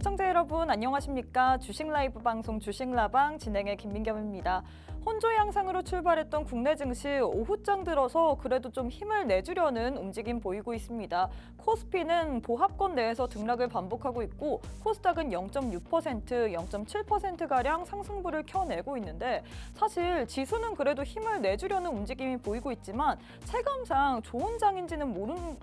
시청자 여러분 안녕하십니까? 주식 라이브 방송 주식라방 진행의 김민겸입니다. 혼조 양상으로 출발했던 국내 증시 오후장 들어서 그래도 좀 힘을 내주려는 움직임 보이고 있습니다. 코스피는 보합권 내에서 등락을 반복하고 있고 코스닥은 0.6%, 0.7%가량 상승부를 켜내고 있는데 사실 지수는 그래도 힘을 내주려는 움직임이 보이고 있지만 체감상 좋은 장인지는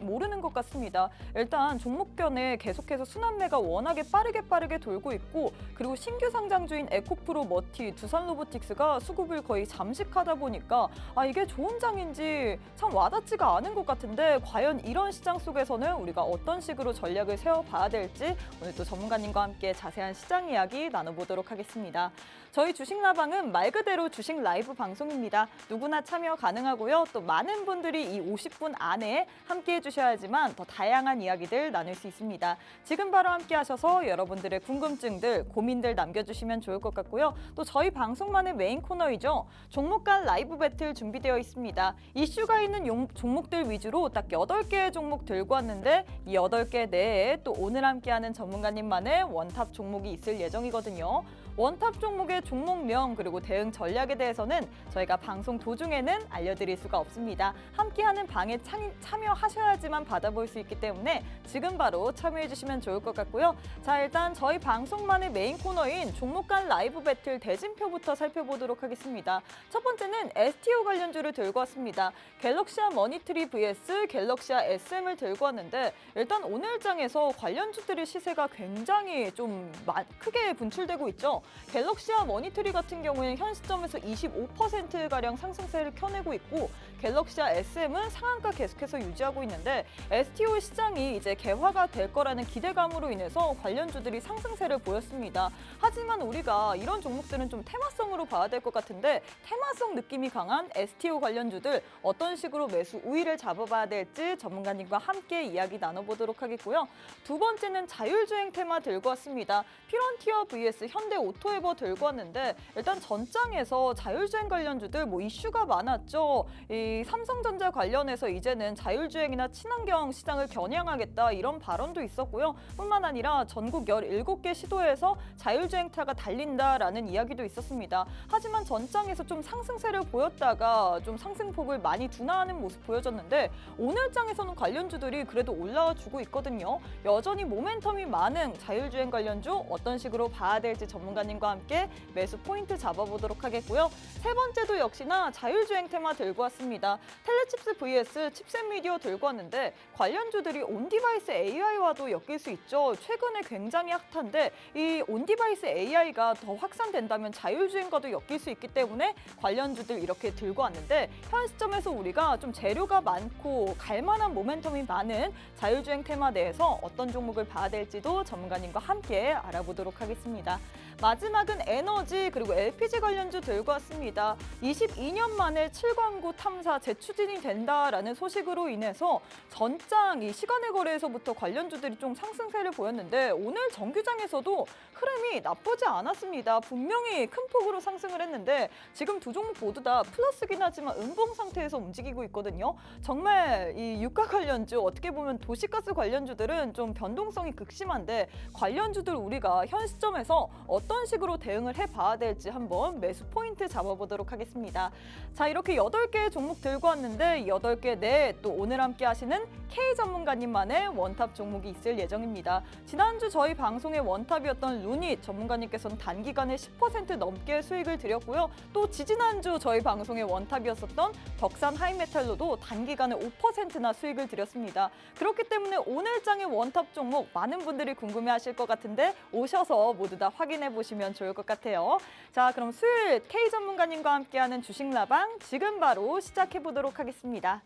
모르는 것 같습니다. 일단 종목견에 계속해서 순환매가 워낙에 빠르게 돌고 있고 그리고 신규 상장주인 에코프로, 머티, 두산로보틱스가 수급을 거의 잠식하다 보니까 이게 좋은 장인지 참 와닿지가 않은 것 같은데 과연 이런 시장 속에서는 우리가 어떤 식으로 전략을 세워봐야 될지 오늘 또 전문가님과 함께 자세한 시장 이야기 나눠보도록 하겠습니다. 저희 주식라방은 말 그대로 주식 라이브 방송입니다. 누구나 참여 가능하고요. 또 많은 분들이 이 50분 안에 함께해 주셔야지만 더 다양한 이야기들 나눌 수 있습니다. 지금 바로 함께 하셔서 여러분들의 궁금증들, 고민들 남겨주시면 좋을 것 같고요. 또 저희 방송만의 메인 코너이죠. 종목 간 라이브 배틀 준비되어 있습니다. 이슈가 있는 종목들 위주로 딱 8개의 종목 들고 왔는데 이 8개 내에 또 오늘 함께하는 전문가님만의 원탑 종목이 있을 예정이거든요. 원탑 종목의 종목명 그리고 대응 전략에 대해서는 저희가 방송 도중에는 알려드릴 수가 없습니다. 함께하는 방에 참여하셔야지만 받아볼 수 있기 때문에 지금 바로 참여해주시면 좋을 것 같고요. 자, 일단 저희 방송만의 메인 코너인 종목 간 라이브 배틀 대진표부터 살펴보도록 하겠습니다. 첫 번째는 STO 관련주를 들고 왔습니다. 갤럭시아 머니트리 vs 갤럭시아 SM을 들고 왔는데 일단 오늘 장에서 관련주들의 시세가 굉장히 좀 크게 분출되고 있죠. 갤럭시아 머니트리 같은 경우에는 현 시점에서 25%가량 상승세를 켜내고 있고 갤럭시아 SM은 상한가 계속해서 유지하고 있는데 STO 시장이 이제 개화가 될 거라는 기대감으로 인해서 관련주들이 상승세를 보였습니다. 하지만 우리가 이런 종목들은 좀 테마성으로 봐야 될 것 같은데 테마성 느낌이 강한 STO 관련주들 어떤 식으로 매수 우위를 잡아봐야 될지 전문가님과 함께 이야기 나눠보도록 하겠고요. 두 번째는 자율주행 테마 들고 왔습니다. 피런티어 vs 현대 오토에버 들고 왔는데 일단 전장에서 자율주행 관련주들 이슈가 많았죠. 이 삼성전자 관련해서 이제는 자율주행이나 친환경 시장을 겨냥하겠다 이런 발언도 있었고요. 뿐만 아니라 전국 17개 시도에서 자율주행차가 달린다라는 이야기도 있었습니다. 하지만 전장에서 좀 상승세를 보였다가 좀 상승폭을 많이 둔화하는 모습 보여졌는데 오늘 장에서는 관련주들이 그래도 올라와 주고 있거든요. 여전히 모멘텀이 많은 자율주행 관련주 어떤 식으로 봐야 될지 전문가님과 함께 매수 포인트 잡아보도록 하겠고요. 세 번째도 역시나 자율주행 테마 들고 왔습니다. 텔레칩스 vs 칩셋 미디어 들고 왔는데 관련주들이 온디바이스 AI와도 엮일 수 있죠. 최근에 굉장히 핫한데 이 온디바이스 AI가 더 확산된다면 자율주행과도 엮일 수 있기 때문에 관련주들 이렇게 들고 왔는데 현 시점에서 우리가 좀 재료가 많고 갈만한 모멘텀이 많은 자율주행 테마 내에서 어떤 종목을 봐야 될지도 전문가님과 함께 알아보도록 하겠습니다. 마지막은 에너지 그리고 LPG 관련주 들고 왔습니다. 22년 만에 7광구 탐사 재추진이 된다라는 소식으로 인해서 전장 이 시간의 거래에서부터 관련주들이 좀 상승세를 보였는데 오늘 정규장에서도 흐름이 나쁘지 않았습니다. 분명히 큰 폭으로 상승을 했는데 지금 두 종목 모두 다 플러스긴 하지만 음봉 상태에서 움직이고 있거든요. 정말 이 유가 관련주 어떻게 보면 도시가스 관련주들은 좀 변동성이 극심한데 관련주들 우리가 현 시점에서 어떤 식으로 대응을 해봐야 될지 한번 매수 포인트 잡아보도록 하겠습니다. 자, 이렇게 8개의 종목 들고 왔는데 8개 내에 또 오늘 함께 하시는 K 전문가님만의 원탑 종목이 있을 예정입니다. 지난주 저희 방송의 원탑이었던 루닛 전문가님께서는 단기간에 10% 넘게 수익을 드렸고요. 또 지지난주 저희 방송의 원탑이었었던 덕산 하이메탈로도 단기간에 5%나 수익을 드렸습니다. 그렇기 때문에 오늘 장의 원탑 종목 많은 분들이 궁금해하실 것 같은데 오셔서 모두 다 확인해 보시면 좋을 것 같아요. 자, 그럼 수요일 K 전문가님과 함께하는 주식라방 지금 바로 시작해 보도록 하겠습니다.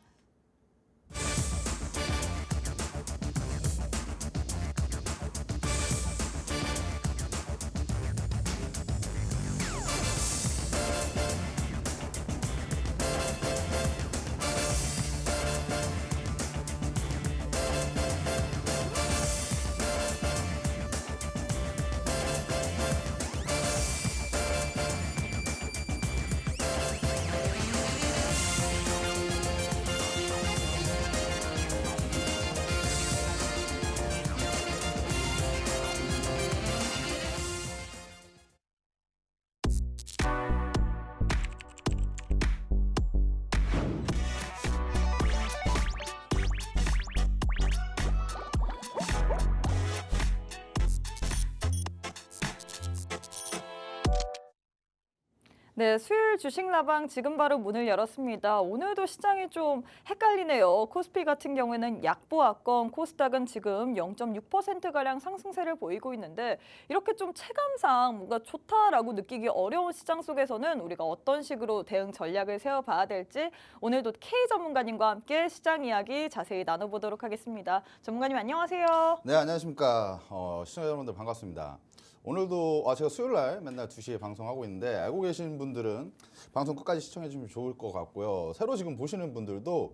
네, 수요일 주식라방 지금 바로 문을 열었습니다. 오늘도 시장이 좀 헷갈리네요. 코스피 같은 경우에는 약보합권, 코스닥은 지금 0.6%가량 상승세를 보이고 있는데 이렇게 좀 체감상 뭔가 좋다라고 느끼기 어려운 시장 속에서는 우리가 어떤 식으로 대응 전략을 세워봐야 될지 오늘도 K 전문가님과 함께 시장 이야기 자세히 나눠보도록 하겠습니다. 전문가님 안녕하세요. 네, 안녕하십니까. 시청자 여러분들 반갑습니다. 오늘도 제가 수요일 날 맨날 2시에 방송하고 있는데 알고 계신 분들은 방송 끝까지 시청해 주시면 좋을 것 같고요. 새로 지금 보시는 분들도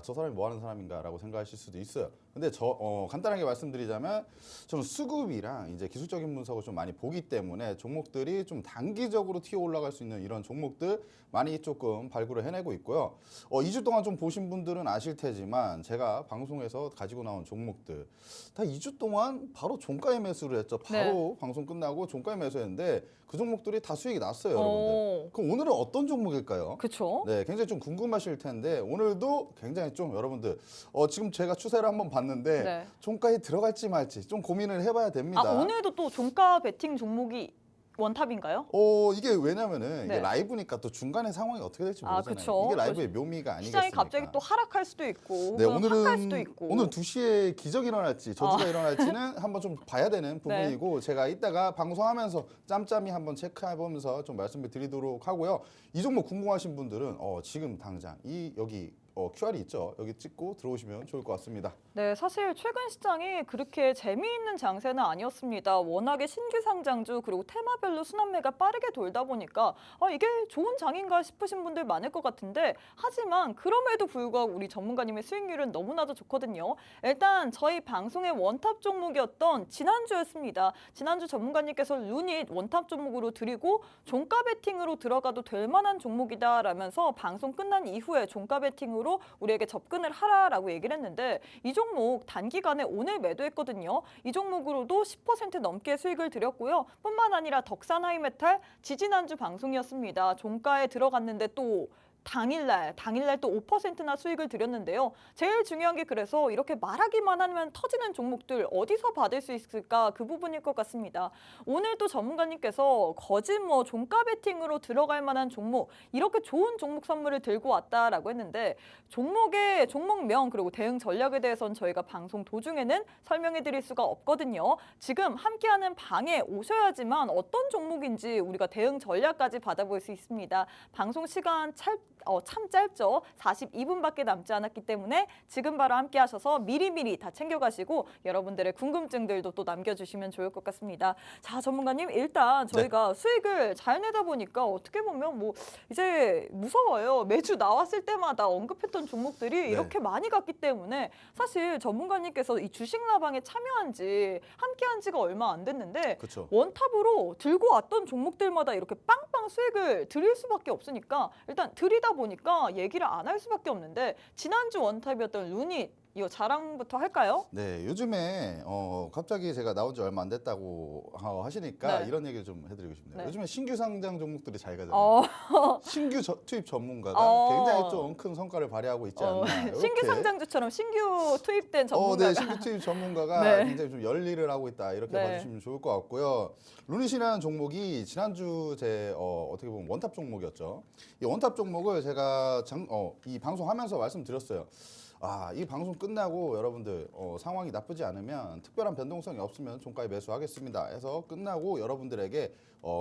저 사람이 뭐 하는 사람인가라고 생각하실 수도 있어요. 근데 간단하게 말씀드리자면 저는 수급이랑 이제 기술적인 분석을 좀 많이 보기 때문에 종목들이 좀 단기적으로 튀어 올라갈 수 있는 이런 종목들 많이 조금 발굴을 해내고 있고요. 2주 동안 좀 보신 분들은 아실 테지만 제가 방송에서 가지고 나온 종목들 다 2주 동안 바로 종가에 매수를 했죠. 바로 방송 끝나고 종가에 매수했는데 그 종목들이 다 수익이 났어요, 여러분들. 그럼 오늘은 어떤 종목일까요? 그렇죠. 네, 굉장히 좀 궁금하실 텐데 오늘도 굉장히 좀 여러분들 지금 제가 추세를 한번 봤는데 종가에 들어갈지 말지 좀 고민을 해봐야 됩니다. 오늘도 또 종가 베팅 종목이 원탑인가요? 이게 왜냐면은 이게 라이브니까 또 중간에 상황이 어떻게 될지 모르잖아요. 그쵸. 이게 라이브의 묘미가 아니겠습니까? 시장이 갑자기 또 하락할 수도 있고, 네, 오늘 수도 있고. 오늘 2시에 기적이 일어날지 저주가 일어날지는 한번 좀 봐야 되는 부분이고 제가 이따가 방송하면서 짬짬이 한번 체크해보면서 좀 말씀을 드리도록 하고요. 이 종목 궁금하신 분들은 지금 당장 여기 QR이 있죠. 여기 찍고 들어오시면 좋을 것 같습니다. 네, 사실 최근 시장이 그렇게 재미있는 장세는 아니었습니다. 워낙에 신규 상장주 그리고 테마별로 순환매가 빠르게 돌다 보니까 이게 좋은 장인가 싶으신 분들 많을 것 같은데 하지만 그럼에도 불구하고 우리 전문가님의 수익률은 너무나도 좋거든요. 일단 저희 방송의 원탑 종목이었던 지난주였습니다. 지난주 전문가님께서 루닛 원탑 종목으로 드리고 종가 베팅으로 들어가도 될 만한 종목이다라면서 방송 끝난 이후에 종가 베팅으로 우리에게 접근을 하라라고 얘기를 했는데 이 종목 단기간에 오늘 매도했거든요. 이 종목으로도 10% 넘게 수익을 드렸고요. 뿐만 아니라 덕산하이메탈 지지난주 방송이었습니다. 종가에 들어갔는데 또 당일날 또 5%나 수익을 드렸는데요. 제일 중요한 게 그래서 이렇게 말하기만 하면 터지는 종목들 어디서 받을 수 있을까 그 부분일 것 같습니다. 오늘 또 전문가님께서 거짓 종가 베팅으로 들어갈 만한 종목 이렇게 좋은 종목 선물을 들고 왔다라고 했는데 종목의 종목명 그리고 대응 전략에 대해서는 저희가 방송 도중에는 설명해 드릴 수가 없거든요. 지금 함께하는 방에 오셔야지만 어떤 종목인지 우리가 대응 전략까지 받아볼 수 있습니다. 방송 시간 참 짧죠. 42분밖에 남지 않았기 때문에 지금 바로 함께 하셔서 미리미리 다 챙겨가시고 여러분들의 궁금증들도 또 남겨주시면 좋을 것 같습니다. 자, 전문가님 일단 저희가 수익을 잘 내다 보니까 어떻게 보면 이제 무서워요. 매주 나왔을 때마다 언급했던 종목들이 이렇게 많이 갔기 때문에 사실 전문가님께서 이 주식라방에 참여한 지 함께한 지가 얼마 안 됐는데 원탑으로 들고 왔던 종목들마다 이렇게 빵빵 수익을 드릴 수밖에 없으니까 일단 드리다 보니까 얘기를 안 할 수밖에 없는데 지난주 원탑이었던 루닛 이거 자랑부터 할까요? 네, 요즘에 갑자기 제가 나온 지 얼마 안 됐다고 하시니까 이런 얘기를 좀 해드리고 싶네요. 요즘에 신규 상장 종목들이 잘 가잖아요. 신규 투입 전문가가 굉장히 좀 큰 성과를 발휘하고 있지 않나. 신규 상장주처럼 신규 투입된 전문가가. 네, 신규 투입 전문가가 굉장히 좀 열일을 하고 있다 이렇게 봐주시면 좋을 것 같고요. 루닛이라는 종목이 지난주 제 어떻게 보면 원탑 종목이었죠. 이 원탑 종목을 제가 이 방송하면서 말씀드렸어요. 이 방송 끝나고 여러분들 상황이 나쁘지 않으면 특별한 변동성이 없으면 종가에 매수하겠습니다 해서 끝나고 여러분들에게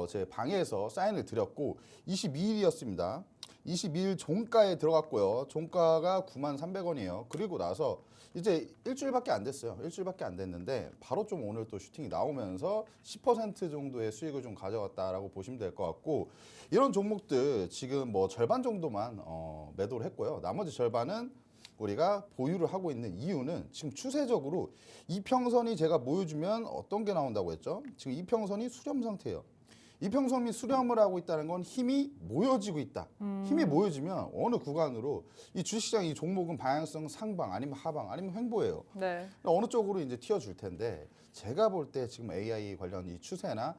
제 방에서 사인을 드렸고 22일이었습니다. 22일 종가에 들어갔고요. 종가가 93,300원이에요. 그리고 나서 이제 일주일밖에 안 됐어요. 일주일밖에 안 됐는데 바로 좀 오늘 또 슈팅이 나오면서 10% 정도의 수익을 좀 가져갔다라고 보시면 될 것 같고 이런 종목들 지금 절반 정도만 매도를 했고요. 나머지 절반은 우리가 보유를 하고 있는 이유는 지금 추세적으로 이평선이 제가 보여주면 어떤 게 나온다고 했죠? 지금 이평선이 수렴 상태예요. 이평선이 수렴을 하고 있다는 건 힘이 모여지고 있다. 힘이 모여지면 어느 구간으로 이 주식시장 이 종목은 방향성 상방 아니면 하방 아니면 횡보예요. 어느 쪽으로 이제 튀어줄 텐데 제가 볼 때 지금 AI 관련 이 추세나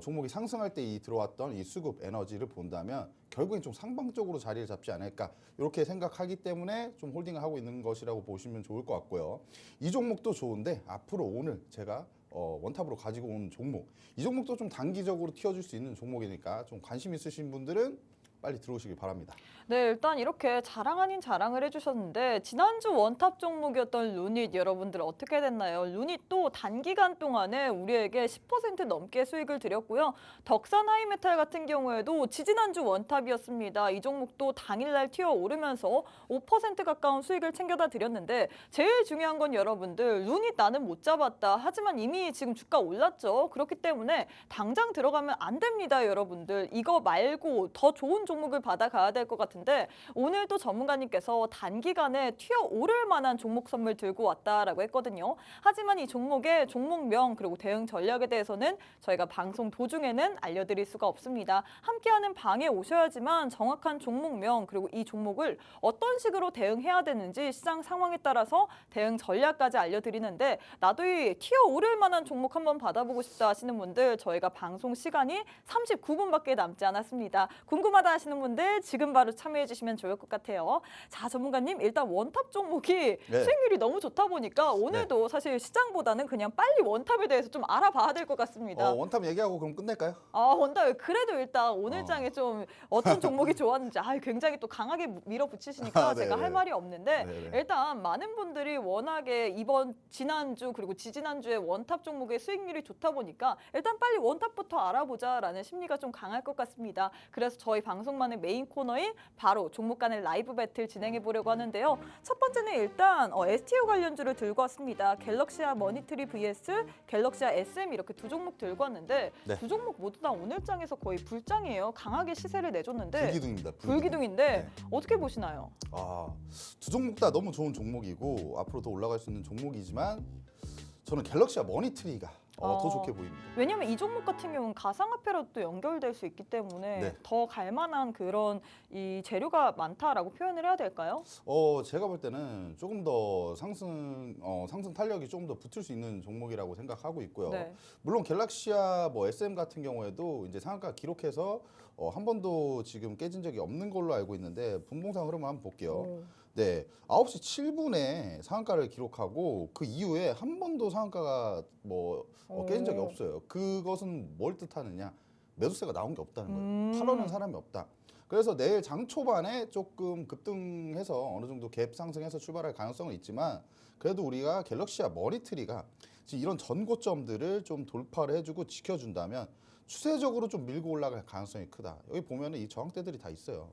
종목이 상승할 때 들어왔던 이 수급 에너지를 본다면 결국엔 좀 상방적으로 자리를 잡지 않을까 이렇게 생각하기 때문에 좀 홀딩을 하고 있는 것이라고 보시면 좋을 것 같고요. 이 종목도 좋은데 앞으로 오늘 제가 원탑으로 가지고 온 종목. 이 종목도 좀 단기적으로 튀어줄 수 있는 종목이니까 좀 관심 있으신 분들은 빨리 들어오시길 바랍니다. 네, 일단 이렇게 자랑 아닌 자랑을 해주셨는데 지난주 원탑 종목이었던 루닛 여러분들 어떻게 됐나요? 루닛도 단기간 동안에 우리에게 10% 넘게 수익을 드렸고요. 덕산 하이메탈 같은 경우에도 지지난주 원탑이었습니다. 이 종목도 당일날 튀어오르면서 5% 가까운 수익을 챙겨다 드렸는데 제일 중요한 건 여러분들 루닛 나는 못 잡았다. 하지만 이미 지금 주가 올랐죠. 그렇기 때문에 당장 들어가면 안 됩니다, 여러분들. 이거 말고 더 좋은 종목을 받아가야 될 것 같은데 오늘도 전문가님께서 단기간에 튀어오를 만한 종목 선물 들고 왔다라고 했거든요. 하지만 이 종목의 종목명 그리고 대응 전략에 대해서는 저희가 방송 도중에는 알려드릴 수가 없습니다. 함께하는 방에 오셔야지만 정확한 종목명 그리고 이 종목을 어떤 식으로 대응해야 되는지 시장 상황에 따라서 대응 전략까지 알려드리는데 나도 이 튀어오를 만한 종목 한번 받아보고 싶다 하시는 분들 저희가 방송 시간이 39분밖에 남지 않았습니다. 궁금하다 하시는 분들 지금 바로 참여해 주시면 좋을 것 같아요. 자, 전문가님 일단 원탑 종목이 네. 수익률이 너무 좋다 보니까 오늘도 사실 시장보다는 그냥 빨리 원탑에 대해서 좀 알아봐야 될 것 같습니다. 원탑 얘기하고 그럼 끝낼까요? 원탑 그래도 일단 오늘 장에 좀 어떤 종목이 좋았는지 굉장히 또 강하게 밀어붙이시니까 제가 할 말이 없는데 네네. 일단 많은 분들이 워낙에 지난주 그리고 지지난주에 원탑 종목의 수익률이 좋다 보니까 일단 빨리 원탑부터 알아보자라는 심리가 좀 강할 것 같습니다. 그래서 저희 방송만의 메인 코너인 바로 종목 간의 라이브 배틀 진행해 보려고 하는데요. 첫 번째는 일단 STU 관련주를 들고 왔습니다. 갤럭시아 머니트리 vs 갤럭시아 SM 이렇게 두 종목 들고 왔는데 네. 두 종목 모두 다 오늘 장에서 거의 불장이에요. 강하게 시세를 내줬는데 불기둥입니다. 불기둥인데 네. 어떻게 보시나요? 두 종목 다 너무 좋은 종목이고 앞으로 더 올라갈 수 있는 종목이지만 저는 갤럭시아 머니트리가 더 좋게 보입니다. 왜냐하면 이 종목 같은 경우는 가상화폐로 또 연결될 수 있기 때문에 네. 더 갈만한 그런 이 재료가 많다라고 표현을 해야 될까요? 제가 볼 때는 조금 더 상승 탄력이 조금 더 붙을 수 있는 종목이라고 생각하고 있고요. 네. 물론 갤럭시아 SM 같은 경우에도 이제 상한가 기록해서 한 번도 지금 깨진 적이 없는 걸로 알고 있는데 분봉상 흐름을 한번 볼게요. 네, 9시 7분에 상한가를 기록하고 그 이후에 한 번도 상한가가 깨진 적이 없어요. 그것은 뭘 뜻하느냐? 매수세가 나온 게 없다는 거예요. 팔아는 사람이 없다. 그래서 내일 장 초반에 조금 급등해서 어느 정도 갭 상승해서 출발할 가능성은 있지만 그래도 우리가 갤럭시아 머니트리가 지금 이런 전고점들을 좀 돌파를 해주고 지켜준다면 추세적으로 좀 밀고 올라갈 가능성이 크다. 여기 보면은 이 저항대들이 다 있어요.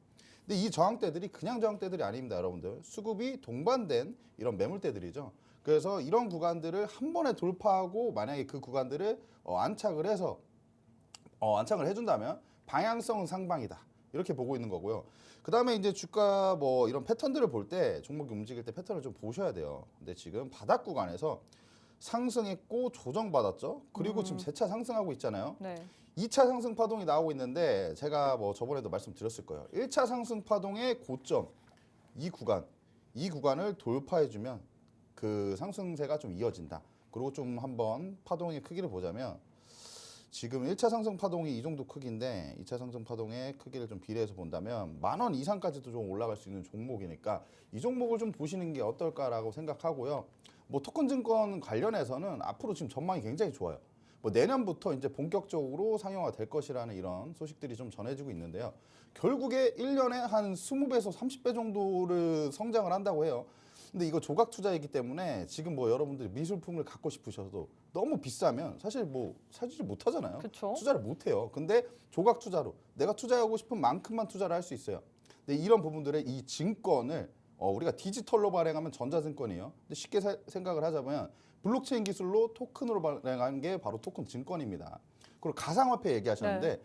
근데 이 저항대들이 그냥 저항대들이 아닙니다, 여러분들. 수급이 동반된 이런 매물대들이죠. 그래서 이런 구간들을 한 번에 돌파하고 만약에 그 구간들을 안착을 해서 안착을 해준다면 방향성은 상방이다. 이렇게 보고 있는 거고요. 그 다음에 이제 주가 이런 패턴들을 볼 때 종목이 움직일 때 패턴을 좀 보셔야 돼요. 근데 지금 바닥 구간에서 상승했고 조정받았죠. 그리고 지금 재차 상승하고 있잖아요. 네. 2차 상승 파동이 나오고 있는데 제가 저번에도 말씀드렸을 거예요. 1차 상승 파동의 고점 이 구간을 돌파해주면 그 상승세가 좀 이어진다. 그리고 좀 한번 파동의 크기를 보자면 지금 1차 상승 파동이 이 정도 크기인데 2차 상승 파동의 크기를 좀 비례해서 본다면 10,000원 이상까지도 좀 올라갈 수 있는 종목이니까 이 종목을 좀 보시는 게 어떨까라고 생각하고요. 토큰 증권 관련해서는 앞으로 지금 전망이 굉장히 좋아요. 내년부터 이제 본격적으로 상용화 될 것이라는 이런 소식들이 좀 전해지고 있는데요. 결국에 1년에 한 20배에서 30배 정도를 성장을 한다고 해요. 근데 이거 조각 투자이기 때문에 지금 여러분들이 미술품을 갖고 싶으셔도 너무 비싸면 사실 사지 못하잖아요. 그쵸? 투자를 못해요. 근데 조각 투자로 내가 투자하고 싶은 만큼만 투자를 할 수 있어요. 근데 이런 부분들의 이 증권을 우리가 디지털로 발행하면 전자증권이에요. 근데 쉽게 생각을 하자면 블록체인 기술로 토큰으로 발행한 게 바로 토큰 증권입니다. 그리고 가상화폐 얘기하셨는데 네.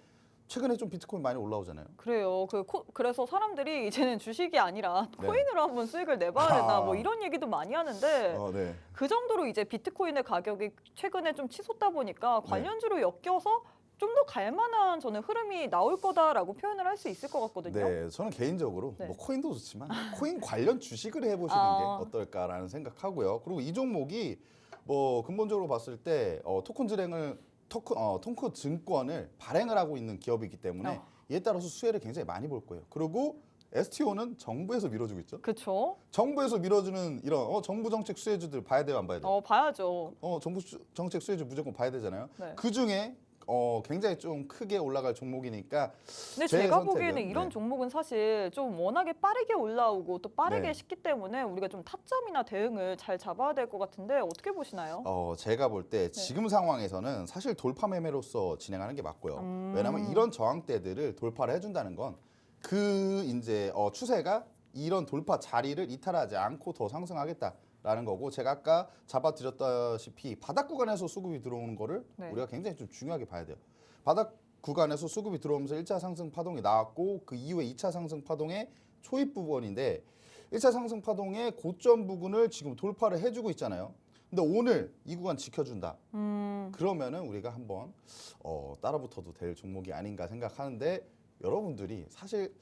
최근에 좀 비트코인 많이 올라오잖아요. 그래요. 그래서 사람들이 이제는 주식이 아니라 네. 코인으로 한번 수익을 내봐야 된다. 이런 얘기도 많이 하는데 네. 그 정도로 이제 비트코인의 가격이 최근에 좀 치솟다 보니까 관련주로 엮여서 좀 더 갈만한 저는 흐름이 나올 거다라고 표현을 할 수 있을 것 같거든요. 네, 저는 개인적으로 네. 코인도 좋지만 코인 관련 주식을 해보시는 게 어떨까라는 생각하고요. 그리고 이 종목이 근본적으로 봤을 때 토큰 증권을 발행을 하고 있는 기업이기 때문에 이에 따라서 수혜를 굉장히 많이 볼 거예요. 그리고 STO는 정부에서 밀어주고 있죠. 그렇죠. 정부에서 밀어주는 이런 정부 정책 수혜주들 봐야 돼요, 안 봐야 돼요? 봐야죠. 정부 정책 수혜주 무조건 봐야 되잖아요. 네. 그 중에 굉장히 좀 크게 올라갈 종목이니까. 근데 제 제가 선택은, 보기에는 이런 네. 종목은 사실 좀 워낙에 빠르게 올라오고 또 빠르게 네. 식기 때문에 우리가 좀 타점이나 대응을 잘 잡아야 될 것 같은데 어떻게 보시나요? 제가 볼 때 지금 상황에서는 사실 돌파 매매로서 진행하는 게 맞고요. 왜냐하면 이런 저항대들을 돌파를 해준다는 건 그 이제 추세가 이런 돌파 자리를 이탈하지 않고 더 상승하겠다라는 거고, 제가 아까 잡아드렸다시피 바닥 구간에서 수급이 들어오는 거를 네. 우리가 굉장히 좀 중요하게 봐야 돼요. 바닥 구간에서 수급이 들어오면서 1차 상승 파동이 나왔고 그 이후에 2차 상승 파동의 초입 부분인데 1차 상승 파동의 고점 부근을 지금 돌파를 해주고 있잖아요. 근데 오늘 이 구간 지켜준다. 그러면은 우리가 한번 따라붙어도 될 종목이 아닌가 생각하는데, 여러분들이 사실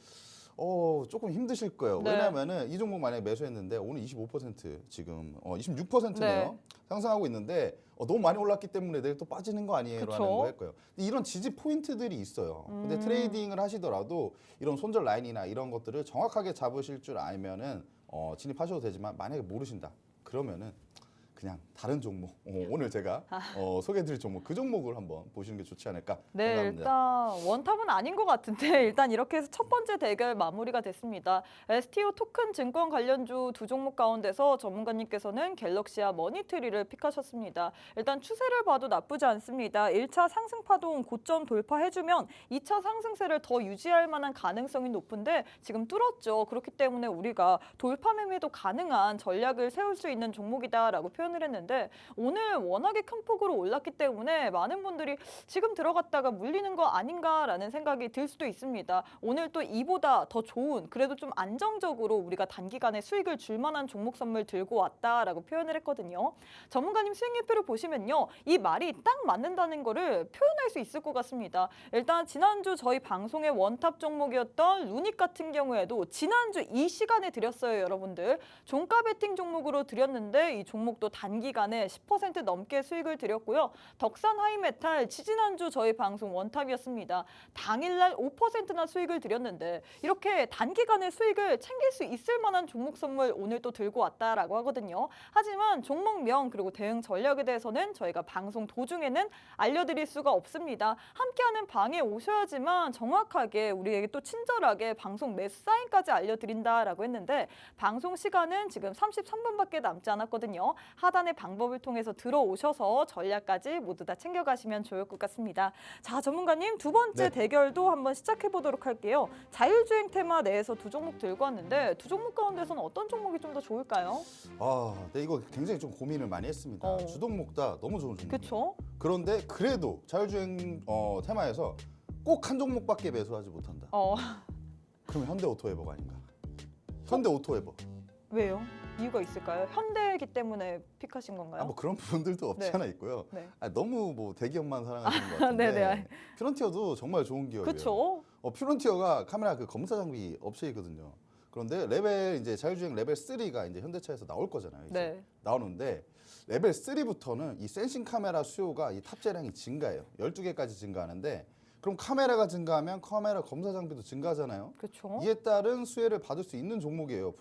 조금 힘드실 거예요. 네. 왜냐하면은 이 종목 만약에 매수했는데 오늘 25% 지금 26%네요. 네. 상승하고 있는데 너무 많이 올랐기 때문에 내일 또 빠지는 거 아니에요? 그쵸. 라는 거 할 거예요. 이런 지지 포인트들이 있어요. 근데 트레이딩을 하시더라도 이런 손절 라인이나 이런 것들을 정확하게 잡으실 줄 알면은 진입하셔도 되지만, 만약에 모르신다 그러면은 그냥 다른 종목, 오늘 제가 소개해드릴 종목, 그 종목을 한번 보시는 게 좋지 않을까 네, 생각합니다. 일단 원탑은 아닌 것 같은데 일단 이렇게 해서 첫 번째 대결 마무리가 됐습니다. STO 토큰 증권 관련주 두 종목 가운데서 전문가님께서는 갤럭시와 머니트리를 픽하셨습니다. 일단 추세를 봐도 나쁘지 않습니다. 1차 상승 파동 고점 돌파해주면 2차 상승세를 더 유지할 만한 가능성이 높은데 지금 뚫었죠. 그렇기 때문에 우리가 돌파 매매도 가능한 전략을 세울 수 있는 종목이다라고 표현을 했는데, 오늘 워낙에 큰 폭으로 올랐기 때문에 많은 분들이 지금 들어갔다가 물리는 거 아닌가라는 생각이 들 수도 있습니다. 오늘 또 이보다 더 좋은, 그래도 좀 안정적으로 우리가 단기간에 수익을 줄 만한 종목 선물 들고 왔다라고 표현을 했거든요. 전문가님 수익률표를 보시면요, 이 말이 딱 맞는다는 거를 표현할 수 있을 것 같습니다. 일단 지난주 저희 방송의 원탑 종목이었던 루닉 같은 경우에도 지난주 이 시간에 드렸어요, 여러분들. 종가 베팅 종목으로 드렸는데 이 종목도 단기간에 10% 넘게 수익을 드렸고요. 덕산 하이메탈 지지난주 저희 방송 원탑이었습니다. 당일날 5%나 수익을 드렸는데 이렇게 단기간에 수익을 챙길 수 있을 만한 종목 선물 오늘 또 들고 왔다라고 하거든요. 하지만 종목명 그리고 대응 전략에 대해서는 저희가 방송 도중에는 알려드릴 수가 없습니다. 함께하는 방에 오셔야지만 정확하게 우리에게 또 친절하게 방송 매수 사인까지 알려드린다라고 했는데, 방송 시간은 지금 33분밖에 남지 않았거든요. 하단의 방법을 통해서 들어오셔서 전략까지 모두 다 챙겨가시면 좋을 것 같습니다. 자, 전문가님 두 번째 네. 대결도 한번 시작해 보도록 할게요. 자율주행 테마 내에서 두 종목 들고 왔는데 두 종목 가운데서는 어떤 종목이 좀 더 좋을까요? 네, 이거 굉장히 좀 고민을 많이 했습니다. 주종목 다 너무 좋은 종목. 그렇죠. 그런데 그래도 자율주행 테마에서 꼭 한 종목밖에 매수하지 못한다. 그러면 현대오토에버가 아닌가? 현대오토에버. 왜요? 이유가 있을까요? 현대이기 때문에 픽하신 건가요? 뭐 그런 부분들도 없지 네. 않아 있고요. 네. 너무 뭐 대기업만 사랑하시는 것 같은데 네네. 퓨런티어도 정말 좋은 기업이에요. 그렇죠. 퓨런티어가 카메라 그 검사 장비 업체이거든요. 그런데 이제 자율주행 레벨 3가 이제 현대차에서 나올 거잖아요. 이제 네. 나오는데 레벨 3부터는 이 센싱 카메라 수요가 이 탑재량이 증가해요. 12개까지 증가하는데, 그럼 카메라가 증가하면 카메라 검사 장비도 증가하잖아요. 그렇죠. 이에 따른 수혜를 받을 수 있는 종목이에요.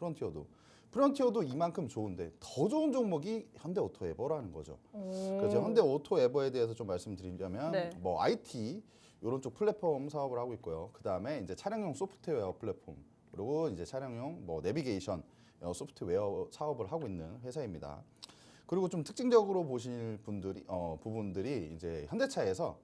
프론티어도 이만큼 좋은데 더 좋은 종목이 현대오토에버라는 거죠. 그래서 현대오토에버에 대해서 좀 말씀드리려면 네. 뭐 IT 이런 쪽 플랫폼 사업을 하고 있고요. 그 다음에 이제 차량용 소프트웨어 플랫폼, 그리고 이제 차량용 뭐 내비게이션 소프트웨어 사업을 하고 있는 회사입니다. 그리고 좀 특징적으로 보실 부분들이 이제 현대차에서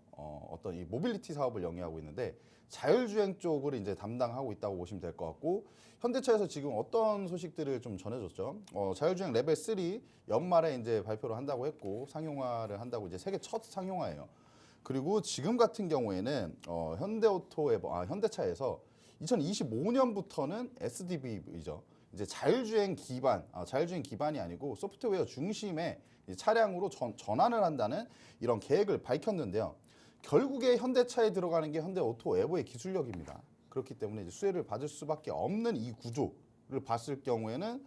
어떤 이 모빌리티 사업을 영위하고 있는데 자율주행 쪽을 이제 담당하고 있다고 보시면 될 것 같고, 현대차에서 지금 어떤 소식들을 좀 전해줬죠. 자율주행 레벨 3 연말에 이제 발표를 한다고 했고 상용화를 한다고, 이제 세계 첫 상용화예요. 그리고 지금 같은 경우에는 현대차에서 2025년부터는 SDV죠. 이제 자율주행 기반이 아니고 소프트웨어 중심의 차량으로 전환을 한다는 이런 계획을 밝혔는데요. 결국에 현대차에 들어가는 게 현대오토에버의 기술력입니다. 그렇기 때문에 이제 수혜를 받을 수밖에 없는 이 구조를 봤을 경우에는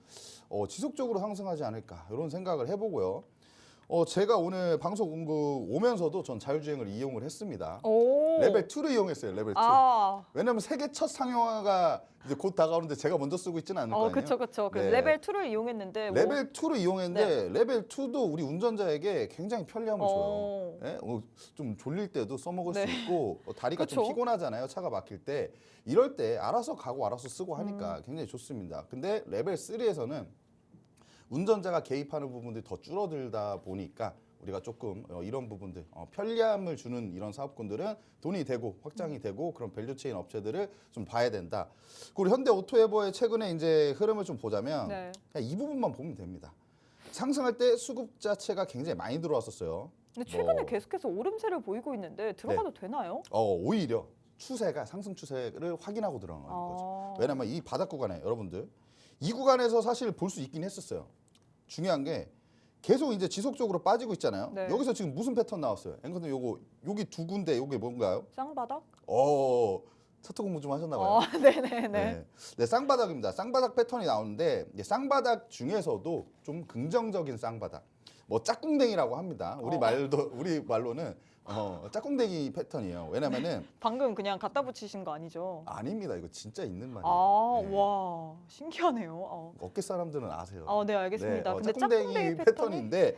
지속적으로 상승하지 않을까 이런 생각을 해보고요. 제가 오늘 방송국 오면서도 전 자율주행을 이용을 했습니다. 오. 레벨 2를 이용했어요. 레벨 2. 아. 왜냐면 세계 첫 상용화가 이제 곧 다가오는데 제가 먼저 쓰고 있지는 않을 거 아니에요. 그렇죠, 그렇죠. 네. 레벨 2를 이용했는데 레벨 2를 이용했는데 레벨 2도 우리 운전자에게 굉장히 편리함을 줘요. 어. 예? 좀 졸릴 때도 써먹을 네. 수 있고 다리가 좀 그쵸? 피곤하잖아요. 차가 막힐 때. 이럴 때 알아서 가고 알아서 쓰고 하니까 굉장히 좋습니다. 근데 레벨 3에서는 운전자가 개입하는 부분들이 더 줄어들다 보니까 우리가 조금 이런 부분들 편리함을 주는 이런 사업군들은 돈이 되고 확장이 되고 그런 밸류체인 업체들을 좀 봐야 된다. 그리고 현대 오토에버의 최근에 이제 흐름을 좀 보자면 네. 그냥 이 부분만 보면 됩니다. 상승할 때 수급 자체가 굉장히 많이 들어왔었어요. 근데 최근에 뭐, 계속해서 오름세를 보이고 있는데 들어가도 되나요? 오히려 추세가 상승 추세를 확인하고 들어가는 거죠. 왜냐면 이 바닥 구간에 여러분들 이 구간에서 사실 볼 수 있긴 했었어요. 중요한 게 계속 이제 지속적으로 빠지고 있잖아요. 네. 여기서 지금 무슨 패턴 나왔어요? 앵커님 여기 두 군데 요게 뭔가요? 쌍바닥? 차트 공부 좀 하셨나 봐요. 네네네. 네, 쌍바닥입니다. 쌍바닥 패턴이 나오는데 이제 쌍바닥 중에서도 좀 긍정적인 쌍바닥. 뭐 짝꿍댕이라고 합니다. 우리 말로는 짝꿍댕이 패턴이에요. 왜냐면은 방금 그냥 갖다 붙이신 거 아니죠? 아닙니다. 이거 진짜 있는 말이에요. 네. 와, 신기하네요. 어깨 사람들은 아세요. 네, 알겠습니다. 근데 짝꿍댕이 패턴인데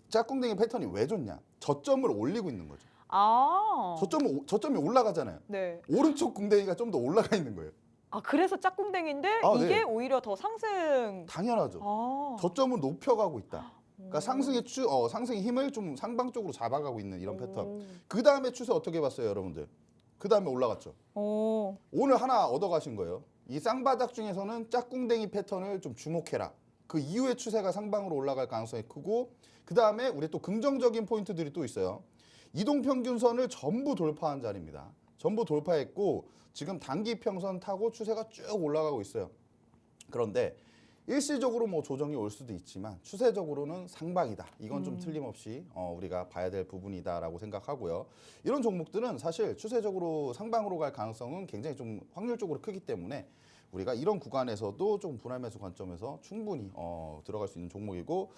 짝꿍댕이 패턴이 왜 좋냐? 저점을 올리고 있는 거죠. 저점이 올라가잖아요. 네. 오른쪽 궁뎅이가 좀 더 올라가 있는 거예요. 그래서 짝꿍댕인데 이게 네. 오히려 더 상승. 당연하죠. 저점을 높여가고 있다. 그러니까 상승의 힘을 좀 상방 쪽으로 잡아가고 있는 이런 패턴. 그 다음에 추세 어떻게 봤어요, 여러분들? 그 다음에 올라갔죠. 오늘 하나 얻어가신 거예요. 이 쌍바닥 중에서는 짝꿍댕이 패턴을 좀 주목해라. 그 이후의 추세가 상방으로 올라갈 가능성이 크고 그 다음에 우리 또 긍정적인 포인트들이 또 있어요. 이동평균선을 전부 돌파한 자리입니다. 전부 돌파했고 지금 단기 평선 타고 추세가 쭉 올라가고 있어요. 그런데 일시적으로 뭐 조정이 올 수도 있지만 추세적으로는 상방이다. 이건 좀 틀림없이 우리가 봐야 될 부분이다라고 생각하고요. 이런 종목들은 사실 추세적으로 상방으로 갈 가능성은 굉장히 좀 확률적으로 크기 때문에 우리가 이런 구간에서도 좀 분할 매수 관점에서 충분히 들어갈 수 있는 종목이고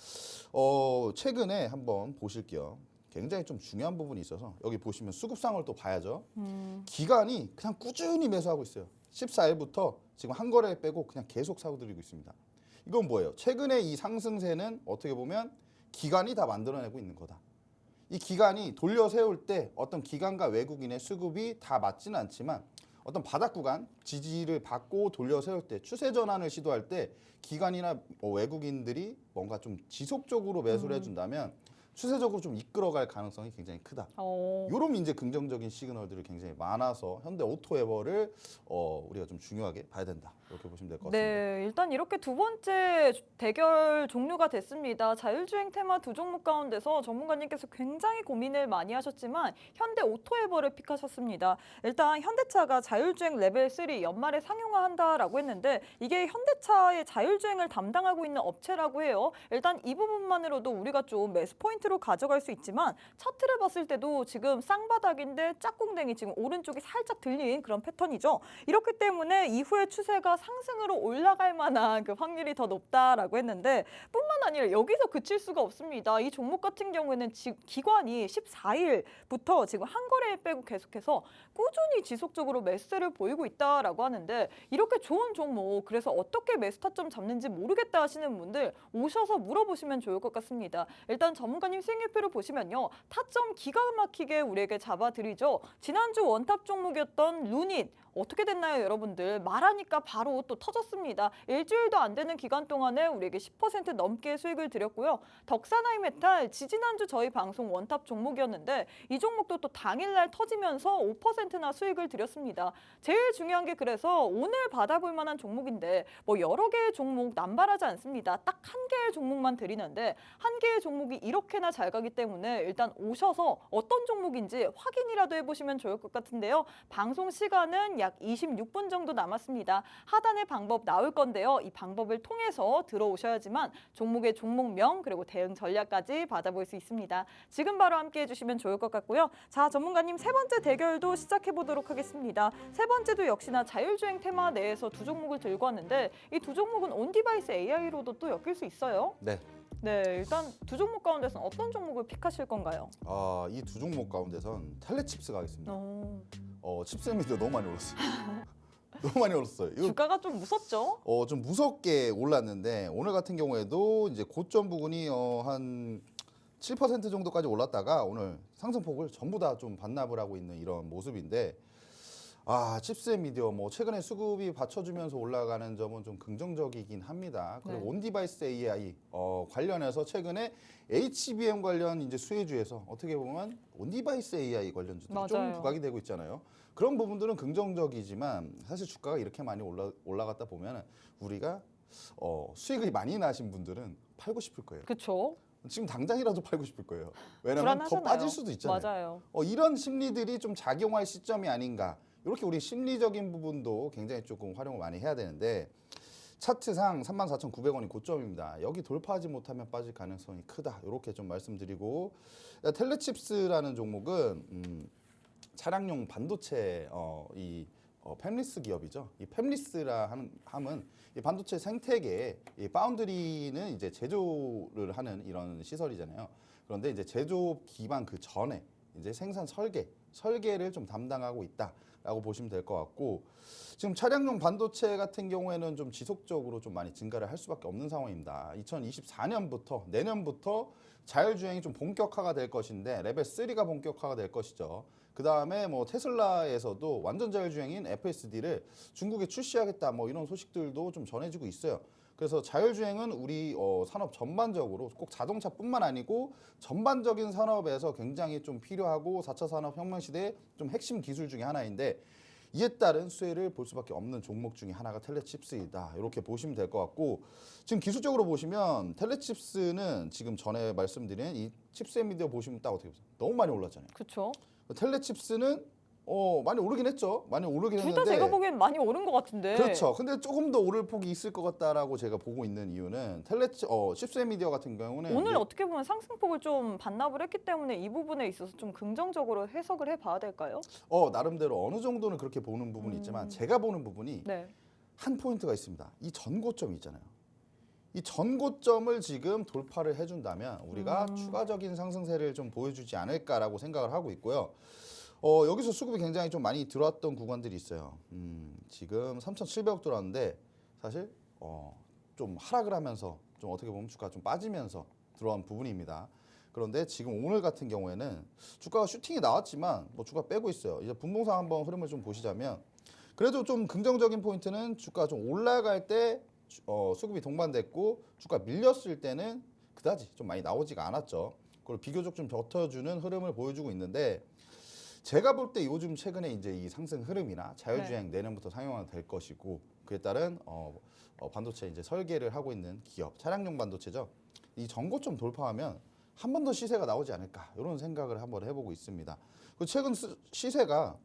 최근에 한번 보실게요. 굉장히 좀 중요한 부분이 있어서 여기 보시면 수급상을 또 봐야죠. 기간이 그냥 꾸준히 매수하고 있어요. 14일부터 지금 한 거래 빼고 그냥 계속 사고들이고 있습니다. 이건 뭐예요? 최근에 이 상승세는 어떻게 보면 기관이 다 만들어내고 있는 거다. 이 기관이 돌려 세울 때 어떤 기관과 외국인의 수급이 다 맞지는 않지만 어떤 바닥 구간 지지를 받고 돌려 세울 때 추세 전환을 시도할 때 기관이나 외국인들이 뭔가 좀 지속적으로 매수를 해준다면 추세적으로 좀 이끌어갈 가능성이 굉장히 크다. 이런 이제 긍정적인 시그널들이 굉장히 많아서 현대 오토에버를 우리가 좀 중요하게 봐야 된다. 이렇게 보시면 될 것 같습니다. 네, 일단 이렇게 두 번째 대결 종료가 됐습니다. 자율주행 테마 두 종목 가운데서 전문가님께서 굉장히 고민을 많이 하셨지만 현대 오토에버를 픽하셨습니다. 일단 현대차가 자율주행 레벨 3 연말에 상용화한다라고 했는데 이게 현대차의 자율주행을 담당하고 있는 업체라고 해요. 일단 이 부분만으로도 우리가 좀 매수 포인트로 가져갈 수 있지만 차트를 봤을 때도 지금 쌍바닥인데 짝꿍댕이 지금 오른쪽이 살짝 들린 그런 패턴이죠. 이렇기 때문에 이후에 추세가 상승으로 올라갈 만한 그 확률이 더 높다라고 했는데 뿐만 아니라 여기서 그칠 수가 없습니다. 이 종목 같은 경우에는 기관이 14일부터 지금 한 거래일 빼고 계속해서 꾸준히 지속적으로 매수세를 보이고 있다라고 하는데 이렇게 좋은 종목 그래서 어떻게 매수 타점 잡는지 모르겠다 하시는 분들 오셔서 물어보시면 좋을 것 같습니다. 일단 전문가님 수익률표를 보시면요. 타점 기가 막히게 우리에게 잡아드리죠. 지난주 원탑 종목이었던 루닛 어떻게 됐나요, 여러분들? 말하니까 바로 또 터졌습니다. 일주일도 안 되는 기간 동안에 우리에게 10% 넘게 수익을 드렸고요. 덕산하이메탈 지지난주 저희 방송 원탑 종목이었는데 이 종목도 또 당일날 터지면서 5%나 수익을 드렸습니다. 제일 중요한 게 그래서 오늘 받아볼 만한 종목인데 뭐 여러 개의 종목 남발하지 않습니다. 딱 한 개의 종목만 드리는데 한 개의 종목이 이렇게나 잘 가기 때문에 일단 오셔서 어떤 종목인지 확인이라도 해보시면 좋을 것 같은데요. 방송 시간은 약 26분 정도 남았습니다. 하단에 방법 나올 건데요. 이 방법을 통해서 들어오셔야지만 종목의 종목명 그리고 대응 전략까지 받아볼 수 있습니다. 지금 바로 함께 해주시면 좋을 것 같고요. 자, 전문가님 세 번째 대결도 시작해 보도록 하겠습니다. 세 번째도 역시나 자율주행 테마 내에서 두 종목을 들고 왔는데 이 두 종목은 온디바이스 AI로도 또 엮일 수 있어요. 네. 네, 일단 두 종목 가운데서는 어떤 종목을 픽하실 건가요? 이 두 종목 가운데선 텔레칩스 가겠습니다. 오, 칩스 미디어 너무 많이 올랐어요. 너무 많이 올랐어요. 이거 주가가 좀 무섭죠? 좀 무섭게 올랐는데 오늘 같은 경우에도 이제 고점 부근이 한 7% 정도까지 올랐다가 오늘 상승폭을 전부 다 좀 반납을 하고 있는 이런 모습인데 칩스 미디어 뭐 최근에 수급이 받쳐주면서 올라가는 점은 좀 긍정적이긴 합니다. 그리고 네. 온디바이스 AI 관련해서 최근에 HBM 관련 이제 수혜주에서 어떻게 보면 온디바이스 AI 관련주도 좀 맞아요. 부각이 되고 있잖아요. 그런 부분들은 긍정적이지만 사실 주가가 이렇게 많이 올라갔다 보면 우리가 수익이 많이 나신 분들은 팔고 싶을 거예요. 그렇죠. 지금 당장이라도 팔고 싶을 거예요. 왜냐하면 더 불안하잖아요. 빠질 수도 있잖아요. 맞아요. 이런 심리들이 좀 작용할 시점이 아닌가. 이렇게 우리 심리적인 부분도 굉장히 조금 활용을 많이 해야 되는데 차트상 34,900원이 고점입니다. 여기 돌파하지 못하면 빠질 가능성이 크다. 이렇게 좀 말씀드리고 텔레칩스라는 종목은 차량용 반도체 팹리스 기업이죠. 이 팹리스라 함은 이 반도체 생태계에 이 파운드리는 이제 제조를 하는 이런 시설이잖아요. 그런데 이제 제조 기반 그 전에 이제 생산 설계를 좀 담당하고 있다라고 보시면 될 것 같고 지금 차량용 반도체 같은 경우에는 좀 지속적으로 좀 많이 증가를 할 수밖에 없는 상황입니다. 2024년부터 내년부터 자율주행이 좀 본격화가 될 것인데 레벨 3가 본격화가 될 것이죠. 그 다음에 뭐 테슬라에서도 완전 자율주행인 FSD를 중국에 출시하겠다 뭐 이런 소식들도 좀 전해지고 있어요. 그래서 자율주행은 우리 산업 전반적으로 꼭 자동차뿐만 아니고 전반적인 산업에서 굉장히 좀 필요하고 4차 산업혁명 시대의 좀 핵심 기술 중에 하나인데 이에 따른 수혜를 볼 수밖에 없는 종목 중에 하나가 텔레칩스이다. 이렇게 보시면 될 것 같고 지금 기술적으로 보시면 텔레칩스는 지금 전에 말씀드린 이 칩스 미디어 보시면 딱 어떻게 보세요? 너무 많이 올랐잖아요. 그렇죠. 텔레칩스는 많이 오르긴 했죠. 많이 오르긴 둘 했는데 다 제가 보기엔 많이 오른 것 같은데. 그렇죠. 근데 조금 더 오를 폭이 있을 것 같다라고 제가 보고 있는 이유는 칩스 미디어 같은 경우는 오늘 이제 어떻게 보면 상승폭을 좀 반납을 했기 때문에 이 부분에 있어서 좀 긍정적으로 해석을 해봐야 될까요? 나름대로 어느 정도는 그렇게 보는 부분이 있지만 제가 보는 부분이 네. 한 포인트가 있습니다. 이 전고점이 있잖아요. 이 전고점을 지금 돌파를 해준다면 우리가 추가적인 상승세를 좀 보여주지 않을까라고 생각을 하고 있고요. 여기서 수급이 굉장히 좀 많이 들어왔던 구간들이 있어요. 지금 3,700억 들어왔는데 사실 좀 하락을 하면서 좀 어떻게 보면 주가가 좀 빠지면서 들어온 부분입니다. 그런데 지금 오늘 같은 경우에는 주가가 슈팅이 나왔지만 뭐 주가 빼고 있어요. 이제 분봉상 한번 흐름을 좀 보시자면 그래도 좀 긍정적인 포인트는 주가가 좀 올라갈 때 수급이 동반됐고 주가 밀렸을 때는 그다지 좀 많이 나오지가 않았죠. 그걸 비교적 좀 버텨주는 흐름을 보여주고 있는데 제가 볼 때 요즘 최근에 이제 이 상승 흐름이나 자율주행 내년부터 상용화 될 것이고 그에 따른 반도체 이제 설계를 하고 있는 기업 차량용 반도체죠. 이 전고점 돌파하면 한 번 더 시세가 나오지 않을까 이런 생각을 한번 해보고 있습니다. 그 최근 시세가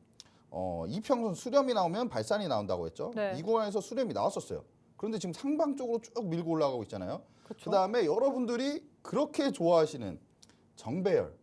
이평선 수렴이 나오면 발산이 나온다고 했죠. 네. 이 구간에서 수렴이 나왔었어요. 그런데 지금 상방 쪽으로 쭉 밀고 올라가고 있잖아요. 그쵸. 그다음에 여러분들이 그렇게 좋아하시는 정배열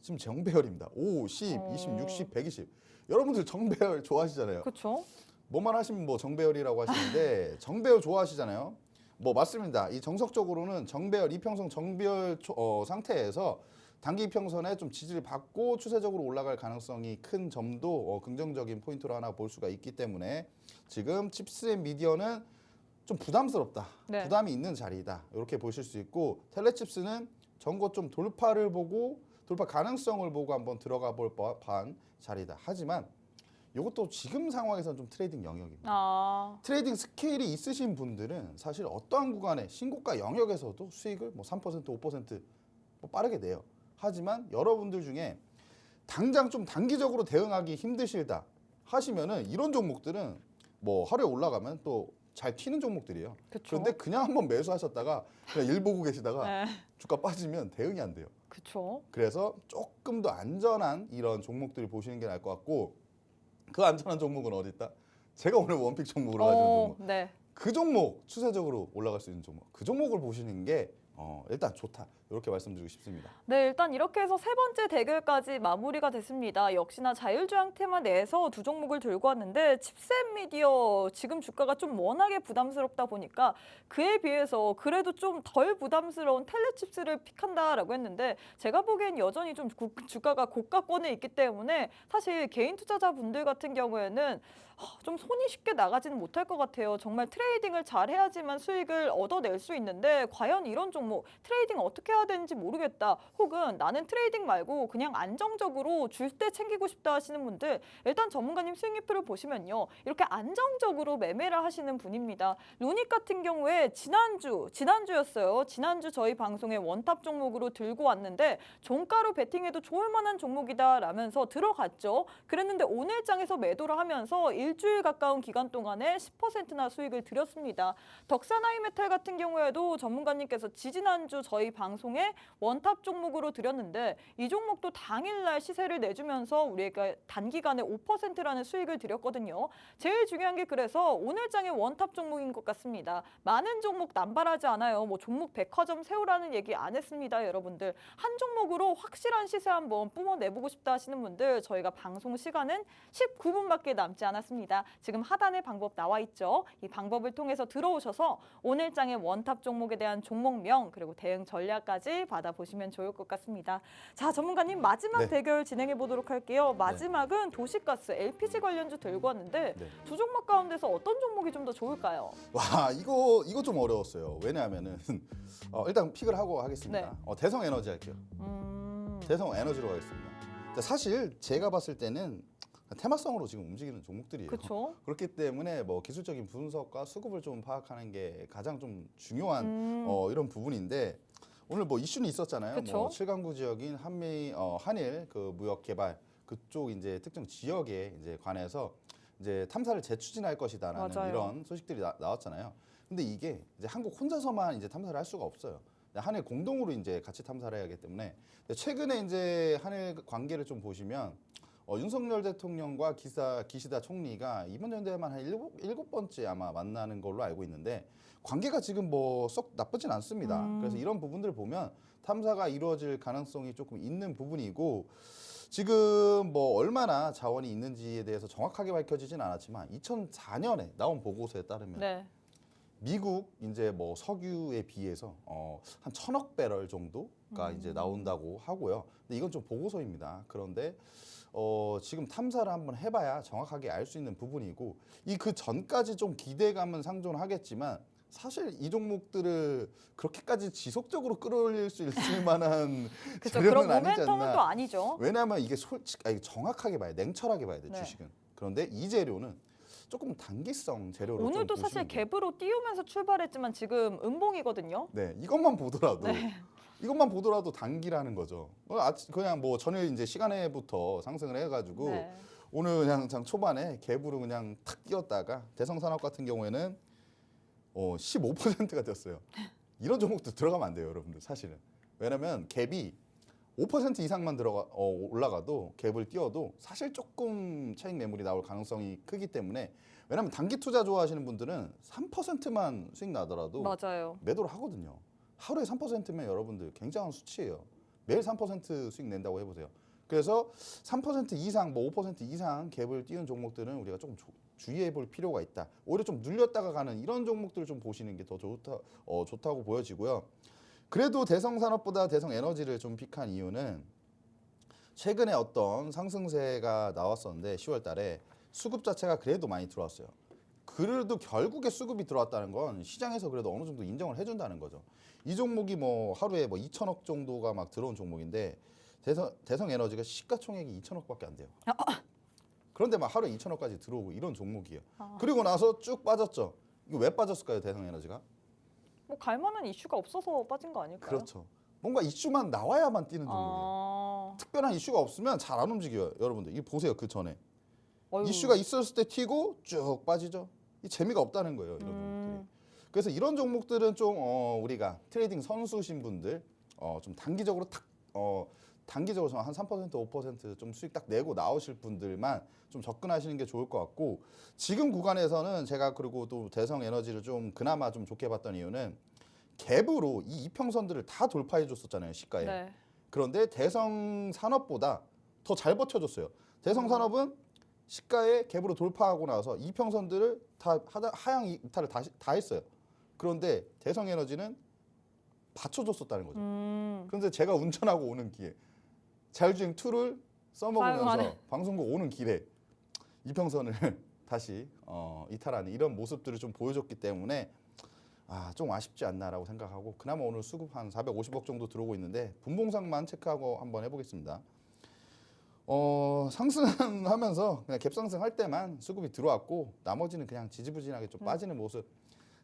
지금 정배열입니다. 5, 10, 20, 60, 120 여러분들 정배열 좋아하시잖아요. 그렇죠. 뭐만 하시면 뭐 정배열이라고 하시는데 정배열 좋아하시잖아요. 뭐 맞습니다. 이 정석적으로는 정배열 이평선 정배열 상태에서 단기 이평선에 좀 지지를 받고 추세적으로 올라갈 가능성이 큰 점도 긍정적인 포인트로 하나 볼 수가 있기 때문에 지금 칩스 앤 미디어는 좀 부담스럽다. 네. 부담이 있는 자리다. 이렇게 보실 수 있고 텔레칩스는 전고점 돌파를 보고 돌파 가능성을 보고 한번 들어가 볼 법한 자리다. 하지만 이것도 지금 상황에서는 좀 트레이딩 영역입니다. 트레이딩 스케일이 있으신 분들은 사실 어떠한 구간에 신고가 영역에서도 수익을 뭐 3%, 5% 뭐 빠르게 내요. 하지만 여러분들 중에 당장 좀 단기적으로 대응하기 힘드실다 하시면은 이런 종목들은 뭐 하루에 올라가면 또 잘 튀는 종목들이에요. 그쵸. 그런데 그냥 한번 매수하셨다가 그냥 일 보고 계시다가 네. 주가 빠지면 대응이 안 돼요. 그렇죠. 그래서 조금 더 안전한 이런 종목들을 보시는 게 나을 것 같고 그 안전한 종목은 어디 있다? 제가 오늘 원픽 종목으로 가지고 종목. 네. 그 종목 추세적으로 올라갈 수 있는 종목. 그 종목을 보시는 게 일단 좋다. 이렇게 말씀드리고 싶습니다. 네, 일단 이렇게 해서 세 번째 대결까지 마무리가 됐습니다. 역시나 자율주행 테마 내에서 두 종목을 들고 왔는데 칩셋 미디어 지금 주가가 좀 워낙에 부담스럽다 보니까 그에 비해서 그래도 좀 덜 부담스러운 텔레칩스를 픽한다라고 했는데 제가 보기엔 여전히 좀 주가가 고가권에 있기 때문에 사실 개인 투자자분들 같은 경우에는 좀 손이 쉽게 나가지는 못할 것 같아요. 정말 트레이딩을 잘 해야지만 수익을 얻어낼 수 있는데 과연 이런 종목 트레이딩 어떻게 해야 되는지 모르겠다. 혹은 나는 트레이딩 말고 그냥 안정적으로 줄 때 챙기고 싶다 하시는 분들 일단 전문가님 스윙리플을 보시면요. 이렇게 안정적으로 매매를 하시는 분입니다. 루닉 같은 경우에 지난주였어요. 지난주 저희 방송에 원탑 종목으로 들고 왔는데 종가로 베팅해도 좋을 만한 종목이다라면서 들어갔죠. 그랬는데 오늘 장에서 매도를 하면서 일주일 가까운 기간 동안에 10%나 수익을 드렸습니다. 덕산하이메탈 같은 경우에도 전문가님께서 지지난주 저희 방송에 원탑 종목으로 드렸는데 이 종목도 당일날 시세를 내주면서 우리가 단기간에 5%라는 수익을 드렸거든요. 제일 중요한 게 그래서 오늘 장의 원탑 종목인 것 같습니다. 많은 종목 남발하지 않아요. 뭐 종목 백화점 세우라는 얘기 안 했습니다, 여러분들. 한 종목으로 확실한 시세 한번 뿜어내보고 싶다 하시는 분들 저희가 방송 시간은 19분밖에 남지 않았습니다. 지금 하단에 방법 나와 있죠. 이 방법을 통해서 들어오셔서 오늘 장의 원탑 종목에 대한 종목명 그리고 대응 전략까지 받아보시면 좋을 것 같습니다. 자, 전문가님 마지막 네. 대결 진행해 보도록 할게요. 마지막은 도시가스, LPG 관련주 들고 왔는데 네. 두 종목 가운데서 어떤 종목이 좀 더 좋을까요? 와 이거 좀 어려웠어요. 왜냐하면은 일단 픽을 하고 하겠습니다. 네. 대성 에너지 할게요. 대성 에너지로 가겠습니다. 자, 사실 제가 봤을 때는 테마성으로 지금 움직이는 종목들이에요. 그렇죠. 그렇기 때문에 뭐 기술적인 분석과 수급을 좀 파악하는 게 가장 좀 중요한 이런 부분인데 오늘 뭐 이슈는 있었잖아요. 그쵸. 뭐 7강구 지역인 한일 그 무역 개발 그쪽 이제 특정 지역에 이제 관해서 이제 탐사를 재추진할 것이다라는 맞아요. 이런 소식들이 나왔잖아요. 근데 이게 이제 한국 혼자서만 이제 탐사를 할 수가 없어요. 한일 공동으로 이제 같이 탐사를 해야 하기 때문에 최근에 이제 한일 관계를 좀 보시면 윤석열 대통령과 기시다 총리가 이번 연대에만 한 일곱 번째 아마 만나는 걸로 알고 있는데 관계가 지금 뭐 썩 나쁘진 않습니다. 그래서 이런 부분들을 보면 탐사가 이루어질 가능성이 조금 있는 부분이고 지금 뭐 얼마나 자원이 있는지에 대해서 정확하게 밝혀지진 않았지만 2004년에 나온 보고서에 따르면 네. 미국 이제 뭐 석유에 비해서 한 1,000억 배럴 정도가 이제 나온다고 하고요. 근데 이건 좀 보고서입니다. 그런데 지금 탐사를 한번 해봐야 정확하게 알 수 있는 부분이고 이 그 전까지 좀 기대감은 상존하겠지만 사실 이 종목들을 그렇게까지 지속적으로 끌어올릴 수 있을 만한 그렇죠. 그런 재료는 아니지 모멘텀은 또 않나. 아니죠. 왜냐하면 이게 정확하게 봐야 돼, 냉철하게 봐야 돼 네. 주식은. 그런데 이 재료는 조금 단기성 재료로 오늘도 좀 사실 보시면 돼요. 갭으로 띄우면서 출발했지만 지금 음봉이거든요. 네, 이것만 보더라도 네. 이것만 보더라도 단기라는 거죠. 그냥 뭐 전일 이제 시간에부터 상승을 해가지고 네. 오늘 그냥 장 초반에 갭으로 그냥 탁 뛰었다가 대성산업 같은 경우에는 15%가 됐어요. 이런 종목도 들어가면 안 돼요, 여러분들. 사실은 왜냐면 갭이 5% 이상만 올라가도 갭을 띄워도 사실 조금 차익 매물이 나올 가능성이 크기 때문에 왜냐면 단기 투자 좋아하시는 분들은 3%만 수익 나더라도 맞아요. 매도를 하거든요. 하루에 3%면 여러분들 굉장한 수치예요. 매일 3% 수익 낸다고 해보세요. 그래서 3% 이상, 뭐 5% 이상 갭을 띄운 종목들은 우리가 조금 주의해 볼 필요가 있다. 오히려 좀 눌렸다가 가는 이런 종목들을 좀 보시는 게 더 좋다고 보여지고요. 그래도 대성산업보다 대성에너지를 좀 픽한 이유는 최근에 어떤 상승세가 나왔었는데 10월 달에 수급 자체가 그래도 많이 들어왔어요. 그래도 결국에 수급이 들어왔다는 건 시장에서 그래도 어느 정도 인정을 해준다는 거죠. 이 종목이 뭐 하루에 뭐 2천억 정도가 막 들어온 종목인데 대성에너지가 시가총액이 2천억밖에 안 돼요. 그런데 막 하루에 2천억까지 들어오고 이런 종목이에요. 그리고 나서 쭉 빠졌죠. 이거 왜 빠졌을까요, 대성에너지가? 뭐 갈만한 이슈가 없어서 빠진 거 아닐까요? 그렇죠. 뭔가 이슈만 나와야만 뛰는 종목이에요. 특별한 이슈가 없으면 잘 안 움직여요. 여러분들 이거 보세요. 그 전에 이슈가 있었을 때 튀고 쭉 빠지죠. 이 재미가 없다는 거예요. 이런 종목들이. 그래서 이런 종목들은 좀 우리가 트레이딩 선수신 분들 좀 단기적으로 단기적으로 한 3%, 5% 좀 수익 딱 내고 나오실 분들만 좀 접근하시는 게 좋을 것 같고 지금 구간에서는 제가 그리고 또 대성에너지를 좀 그나마 좀 좋게 봤던 이유는 갭으로 이 이평선들을 다 돌파해 줬었잖아요, 시가에. 네. 그런데 대성산업보다 더 잘 버텨줬어요. 대성산업은 시가에 갭으로 돌파하고 나서 이평선들을 다 하향 이탈을 다 했어요. 그런데 대성에너지는 받쳐줬었다는 거죠. 그런데 제가 운전하고 오는 길에 자율주행 2를 써먹으면서 사용하네. 방송국 오는 길에 이평선을 다시 이탈하는 이런 모습들을 좀 보여줬기 때문에 좀 아쉽지 않나라고 생각하고 그나마 오늘 수급 한 450억 정도 들어오고 있는데 분봉상만 체크하고 한번 해보겠습니다. 상승하면서 그냥 갭상승할 때만 수급이 들어왔고 나머지는 그냥 지지부진하게 좀 빠지는 모습.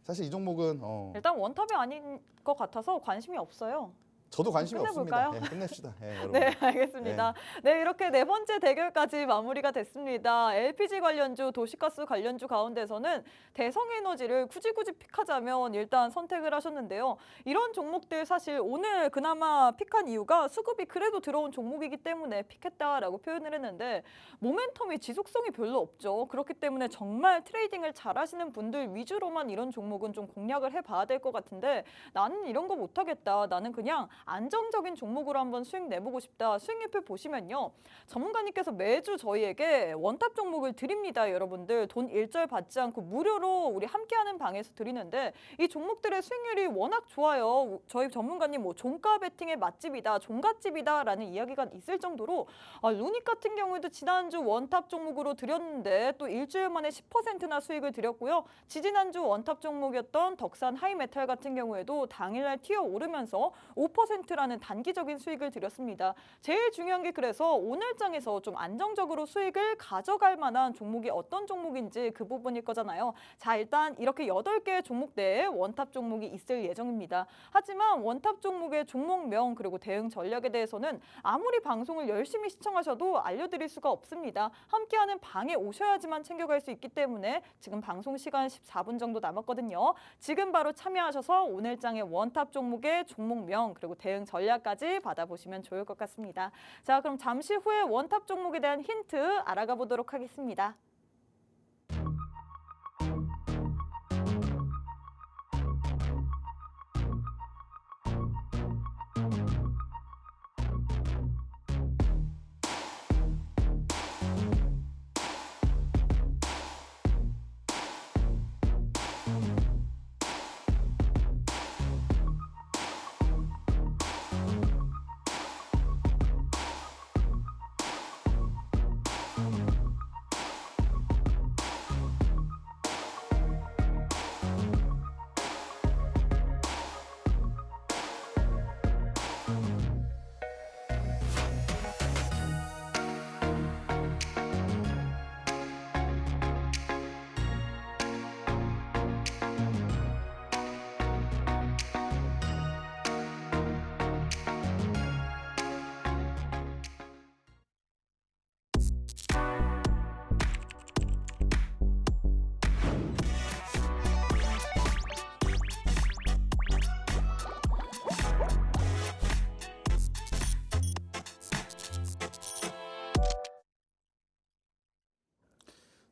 사실 이 종목은 일단 원탑이 아닌 것 같아서 관심이 없어요. 저도 관심이 끝내볼까요? 없습니다. 끝냅시다. 여러분. 네, 알겠습니다. 네, 이렇게 네 번째 대결까지 마무리가 됐습니다. LPG 관련주, 도시가스 관련주 가운데서는 대성에너지를 굳이 픽하자면 일단 선택을 하셨는데요. 이런 종목들 사실 오늘 그나마 픽한 이유가 수급이 그래도 들어온 종목이기 때문에 픽했다라고 표현을 했는데 모멘텀이 지속성이 별로 없죠. 그렇기 때문에 정말 트레이딩을 잘하시는 분들 위주로만 이런 종목은 좀 공략을 해봐야 될 것 같은데 나는 이런 거 못하겠다. 나는 그냥 안정적인 종목으로 한번 수익 내보고 싶다. 수익률표 보시면요. 전문가님께서 매주 저희에게 원탑 종목을 드립니다. 여러분들 돈 일절 받지 않고 무료로 우리 함께하는 방에서 드리는데 이 종목들의 수익률이 워낙 좋아요. 저희 전문가님 뭐 종가 베팅의 맛집이다. 종갓집이다 라는 이야기가 있을 정도로 루닉 같은 경우에도 지난주 원탑 종목으로 드렸는데 또 일주일 만에 10%나 수익을 드렸고요. 지지난주 원탑 종목이었던 덕산 하이메탈 같은 경우에도 당일날 튀어오르면서 5%라는 단기적인 수익을 드렸습니다. 제일 중요한 게 그래서 오늘장에서 좀 안정적으로 수익을 가져갈 만한 종목이 어떤 종목인지 그 부분일 거잖아요. 자, 일단 이렇게 8개의 종목 내에 원탑 종목이 있을 예정입니다. 하지만 원탑 종목의 종목명 그리고 대응 전략에 대해서는 아무리 방송을 열심히 시청하셔도 알려드릴 수가 없습니다. 함께하는 방에 오셔야지만 챙겨갈 수 있기 때문에 지금 방송 시간 14분 정도 남았거든요. 지금 바로 참여하셔서 오늘장의 원탑 종목의 종목명 그리고 대응 전략까지 받아보시면 좋을 것 같습니다. 자, 그럼 잠시 후에 원탑 종목에 대한 힌트 알아가 보도록 하겠습니다.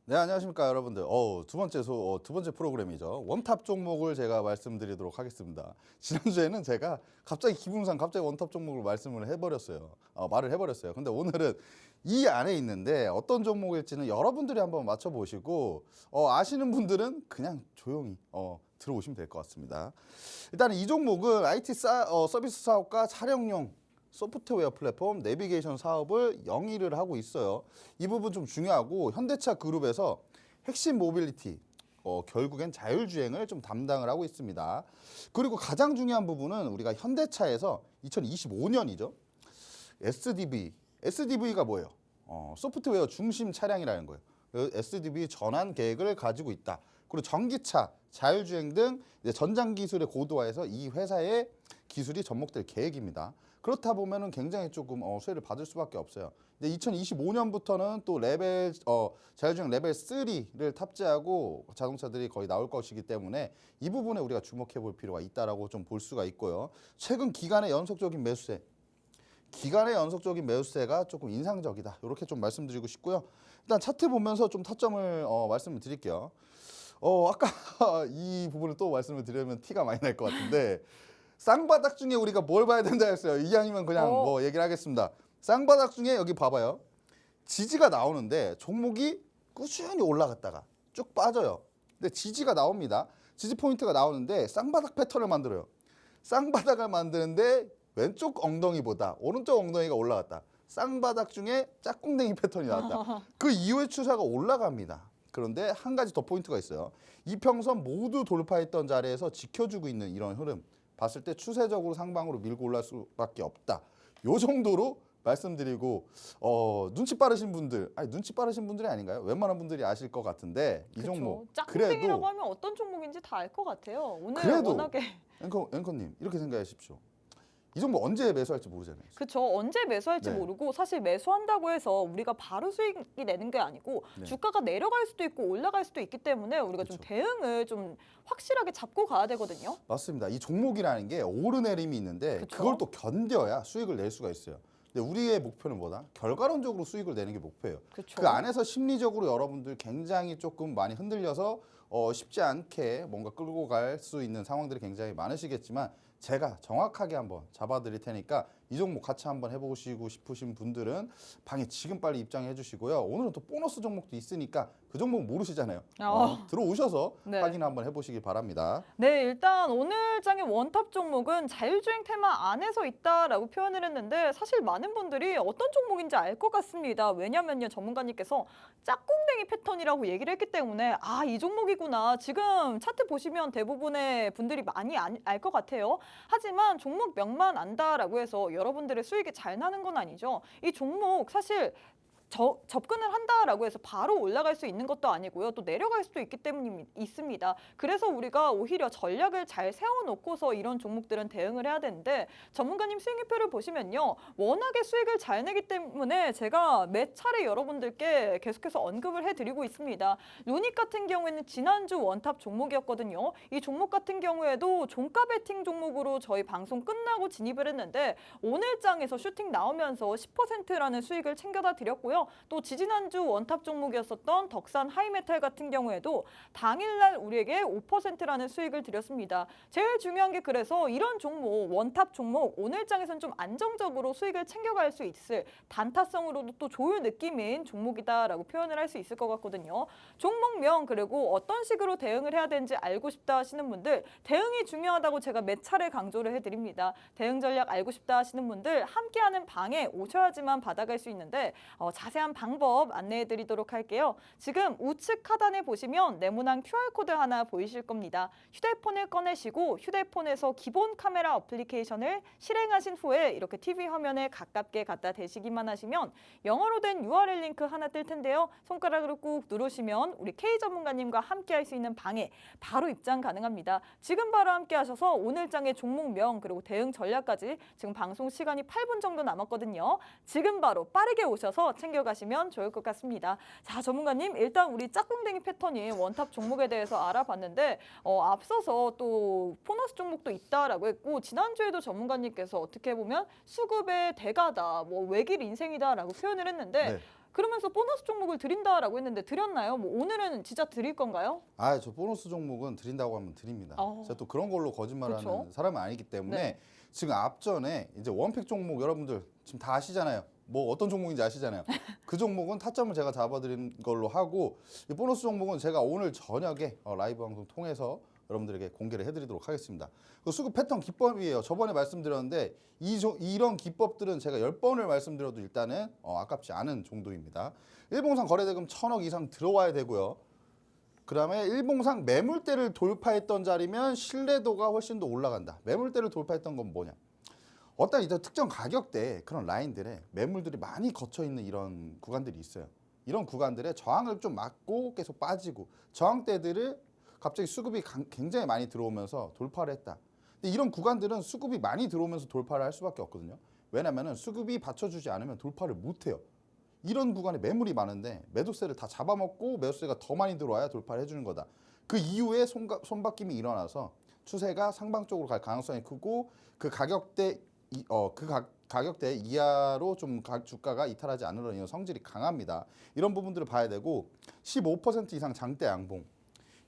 네, 안녕하십니까 여러분들. 두 번째 프로그램이죠. 원탑 종목을 제가 말씀드리도록 하겠습니다. 지난주에는 제가 갑자기 기분상 갑자기 원탑 종목을 말을 해버렸어요. 근데 오늘은 이 안에 있는데 어떤 종목일지는 여러분들이 한번 맞춰보시고 아시는 분들은 그냥 조용히 들어오시면 될 것 같습니다. 일단 이 종목은 IT 서비스 사업과 촬영용 소프트웨어 플랫폼 내비게이션 사업을 영위를 하고 있어요. 이 부분 좀 중요하고 현대차 그룹에서 핵심 모빌리티 결국엔 자율주행을 좀 담당을 하고 있습니다. 그리고 가장 중요한 부분은 우리가 현대차에서 2025년이죠. SDV가 뭐예요? 소프트웨어 중심 차량이라는 거예요. SDV 전환 계획을 가지고 있다. 그리고 전기차, 자율주행 등 전장 기술의 고도화해서 이 회사의 기술이 접목될 계획입니다. 그렇다 보면은 굉장히 조금 수혜를 받을 수밖에 없어요. 근데 2025년부터는 또 자율주행 레벨 3를 탑재하고 자동차들이 거의 나올 것이기 때문에 이 부분에 우리가 주목해 볼 필요가 있다라고 좀 볼 수가 있고요. 최근 기간의 연속적인 매수세가 조금 인상적이다. 이렇게 좀 말씀드리고 싶고요. 일단 차트 보면서 좀 타점을 말씀을 드릴게요. 아까 이 부분을 또 말씀을 드리면 티가 많이 날 것 같은데 쌍바닥 중에 우리가 뭘 봐야 된다 했어요. 이왕이면 그냥 뭐 얘기를 하겠습니다. 쌍바닥 중에 여기 봐봐요. 지지가 나오는데 종목이 꾸준히 올라갔다가 쭉 빠져요. 근데 지지가 나옵니다. 지지 포인트가 나오는데 쌍바닥 패턴을 만들어요. 쌍바닥을 만드는데 왼쪽 엉덩이보다 오른쪽 엉덩이가 올라갔다. 쌍바닥 중에 짝꿍댕이 패턴이 나왔다. 그 이후에 추세가 올라갑니다. 그런데 한 가지 더 포인트가 있어요. 이평선 모두 돌파했던 자리에서 지켜주고 있는 이런 흐름 봤을 때 추세적으로 상방으로 밀고 올라갈 수밖에 없다. 요 정도로 말씀드리고 눈치 빠르신 분들, 아니 눈치 빠르신 분들이 아닌가요? 웬만한 분들이 아실 것 같은데 이 종목 짝꿍이라고 하면 어떤 종목인지 다 알 것 같아요. 오늘 그래도 워낙에 앵커님 이렇게 생각하십시오. 이 종목 언제 매수할지 모르잖아요. 그렇죠. 언제 매수할지 네. 모르고 사실 매수한다고 해서 우리가 바로 수익이 내는 게 아니고 네. 주가가 내려갈 수도 있고 올라갈 수도 있기 때문에 우리가 좀 그쵸. 대응을 좀 확실하게 잡고 가야 되거든요. 맞습니다. 이 종목이라는 게 오르내림이 있는데 그쵸. 그걸 또 견뎌야 수익을 낼 수가 있어요. 근데 우리의 목표는 뭐다? 결과론적으로 수익을 내는 게 목표예요. 그쵸. 그 안에서 심리적으로 여러분들 굉장히 조금 많이 흔들려서 쉽지 않게 뭔가 끌고 갈 수 있는 상황들이 굉장히 많으시겠지만 제가 정확하게 한번 잡아드릴 테니까 이 종목 같이 한번 해보시고 싶으신 분들은 방에 지금 빨리 입장해 주시고요. 오늘은 또 보너스 종목도 있으니까 그 종목 모르시잖아요. 들어오셔서 네. 확인 한번 해보시길 바랍니다. 네, 일단 오늘 장의 원탑 종목은 자율주행 테마 안에서 있다라고 표현을 했는데 사실 많은 분들이 어떤 종목인지 알 것 같습니다. 왜냐면요, 전문가님께서 짝꿍댕이 패턴이라고 얘기를 했기 때문에 아, 이 종목이구나. 지금 차트 보시면 대부분의 분들이 많이 알 것 같아요. 하지만 종목명만 안다라고 해서 여러분들의 수익이 잘 나는 건 아니죠. 이 종목 사실 접근을 한다라고 해서 바로 올라갈 수 있는 것도 아니고요. 또 내려갈 수도 있기 때문에 있습니다. 그래서 우리가 오히려 전략을 잘 세워놓고서 이런 종목들은 대응을 해야 되는데 전문가님 수익률표를 보시면요. 워낙에 수익을 잘 내기 때문에 제가 몇 차례 여러분들께 계속해서 언급을 해드리고 있습니다. 루닉 같은 경우에는 지난주 원탑 종목이었거든요. 이 종목 같은 경우에도 종가 베팅 종목으로 저희 방송 끝나고 진입을 했는데 오늘 장에서 슈팅 나오면서 10%라는 수익을 챙겨다 드렸고요. 또 지지난주 원탑 종목이었었던 덕산 하이메탈 같은 경우에도 당일날 우리에게 5%라는 수익을 드렸습니다. 제일 중요한 게 그래서 이런 종목, 원탑 종목 오늘 장에서는 좀 안정적으로 수익을 챙겨갈 수 있을 단타성으로도 또 좋은 느낌인 종목이다라고 표현을 할 수 있을 것 같거든요. 종목명 그리고 어떤 식으로 대응을 해야 되는지 알고 싶다 하시는 분들 대응이 중요하다고 제가 몇 차례 강조를 해드립니다. 대응 전략 알고 싶다 하시는 분들 함께하는 방에 오셔야지만 받아갈 수 있는데 자세한 방법 안내해 드리도록 할게요. 지금 우측 하단에 보시면 네모난 QR코드 하나 보이실 겁니다. 휴대폰을 꺼내시고 휴대폰에서 기본 카메라 어플리케이션을 실행하신 후에 이렇게 TV 화면에 가깝게 갖다 대시기만 하시면 영어로 된 URL 링크 하나 뜰 텐데요. 손가락으로 꾹 누르시면 우리 K 전문가님과 함께 할 수 있는 방에 바로 입장 가능합니다. 지금 바로 함께 하셔서 오늘 장의 종목명 그리고 대응 전략까지 지금 방송 시간이 8분 정도 남았거든요. 지금 바로 빠르게 오셔서 챙겨가시면 좋을 것 같습니다. 자, 전문가님 일단 우리 짝꿍댕이 패턴이 원탑 종목에 대해서 알아봤는데 앞서서 또 보너스 종목도 있다라고 했고 지난주에도 전문가님께서 어떻게 보면 수급의 대가다, 뭐 외길 인생이다라고 표현을 했는데 네. 그러면서 보너스 종목을 드린다라고 했는데 드렸나요? 뭐 오늘은 진짜 드릴 건가요? 저 보너스 종목은 드린다고 하면 드립니다. 어. 제가 또 그런 걸로 거짓말하는 그쵸? 사람은 아니기 때문에 네. 지금 앞전에 이제 원픽 종목 여러분들 지금 다 아시잖아요. 뭐 어떤 종목인지 아시잖아요. 그 종목은 타점을 제가 잡아드린 걸로 하고 이 보너스 종목은 제가 오늘 저녁에 라이브 방송 통해서 여러분들에게 공개를 해드리도록 하겠습니다. 그 수급 패턴 기법이에요. 저번에 말씀드렸는데 이런 기법들은 제가 10번을 말씀드려도 일단은 아깝지 않은 정도입니다. 일봉상 거래대금 1000억 이상 들어와야 되고요. 그 다음에 일봉상 매물대를 돌파했던 자리면 신뢰도가 훨씬 더 올라간다. 매물대를 돌파했던 건 뭐냐? 어떤 이제 특정 가격대 그런 라인들에 매물들이 많이 거쳐 있는 이런 구간들이 있어요. 이런 구간들에 저항을 좀 막고 계속 빠지고 저항대들을 갑자기 수급이 굉장히 많이 들어오면서 돌파를 했다. 근데 이런 구간들은 수급이 많이 들어오면서 돌파를 할 수밖에 없거든요. 왜냐하면 수급이 받쳐주지 않으면 돌파를 못해요. 이런 구간에 매물이 많은데 매도세를 다 잡아먹고 매도세가 더 많이 들어와야 돌파를 해주는 거다. 그 이후에 손바뀜이 일어나서 추세가 상방 쪽으로 갈 가능성이 크고 그 가격대 가격대 이하로 좀 주가가 이탈하지 않으려는 이런 성질이 강합니다. 이런 부분들을 봐야 되고 15% 이상 장대 양봉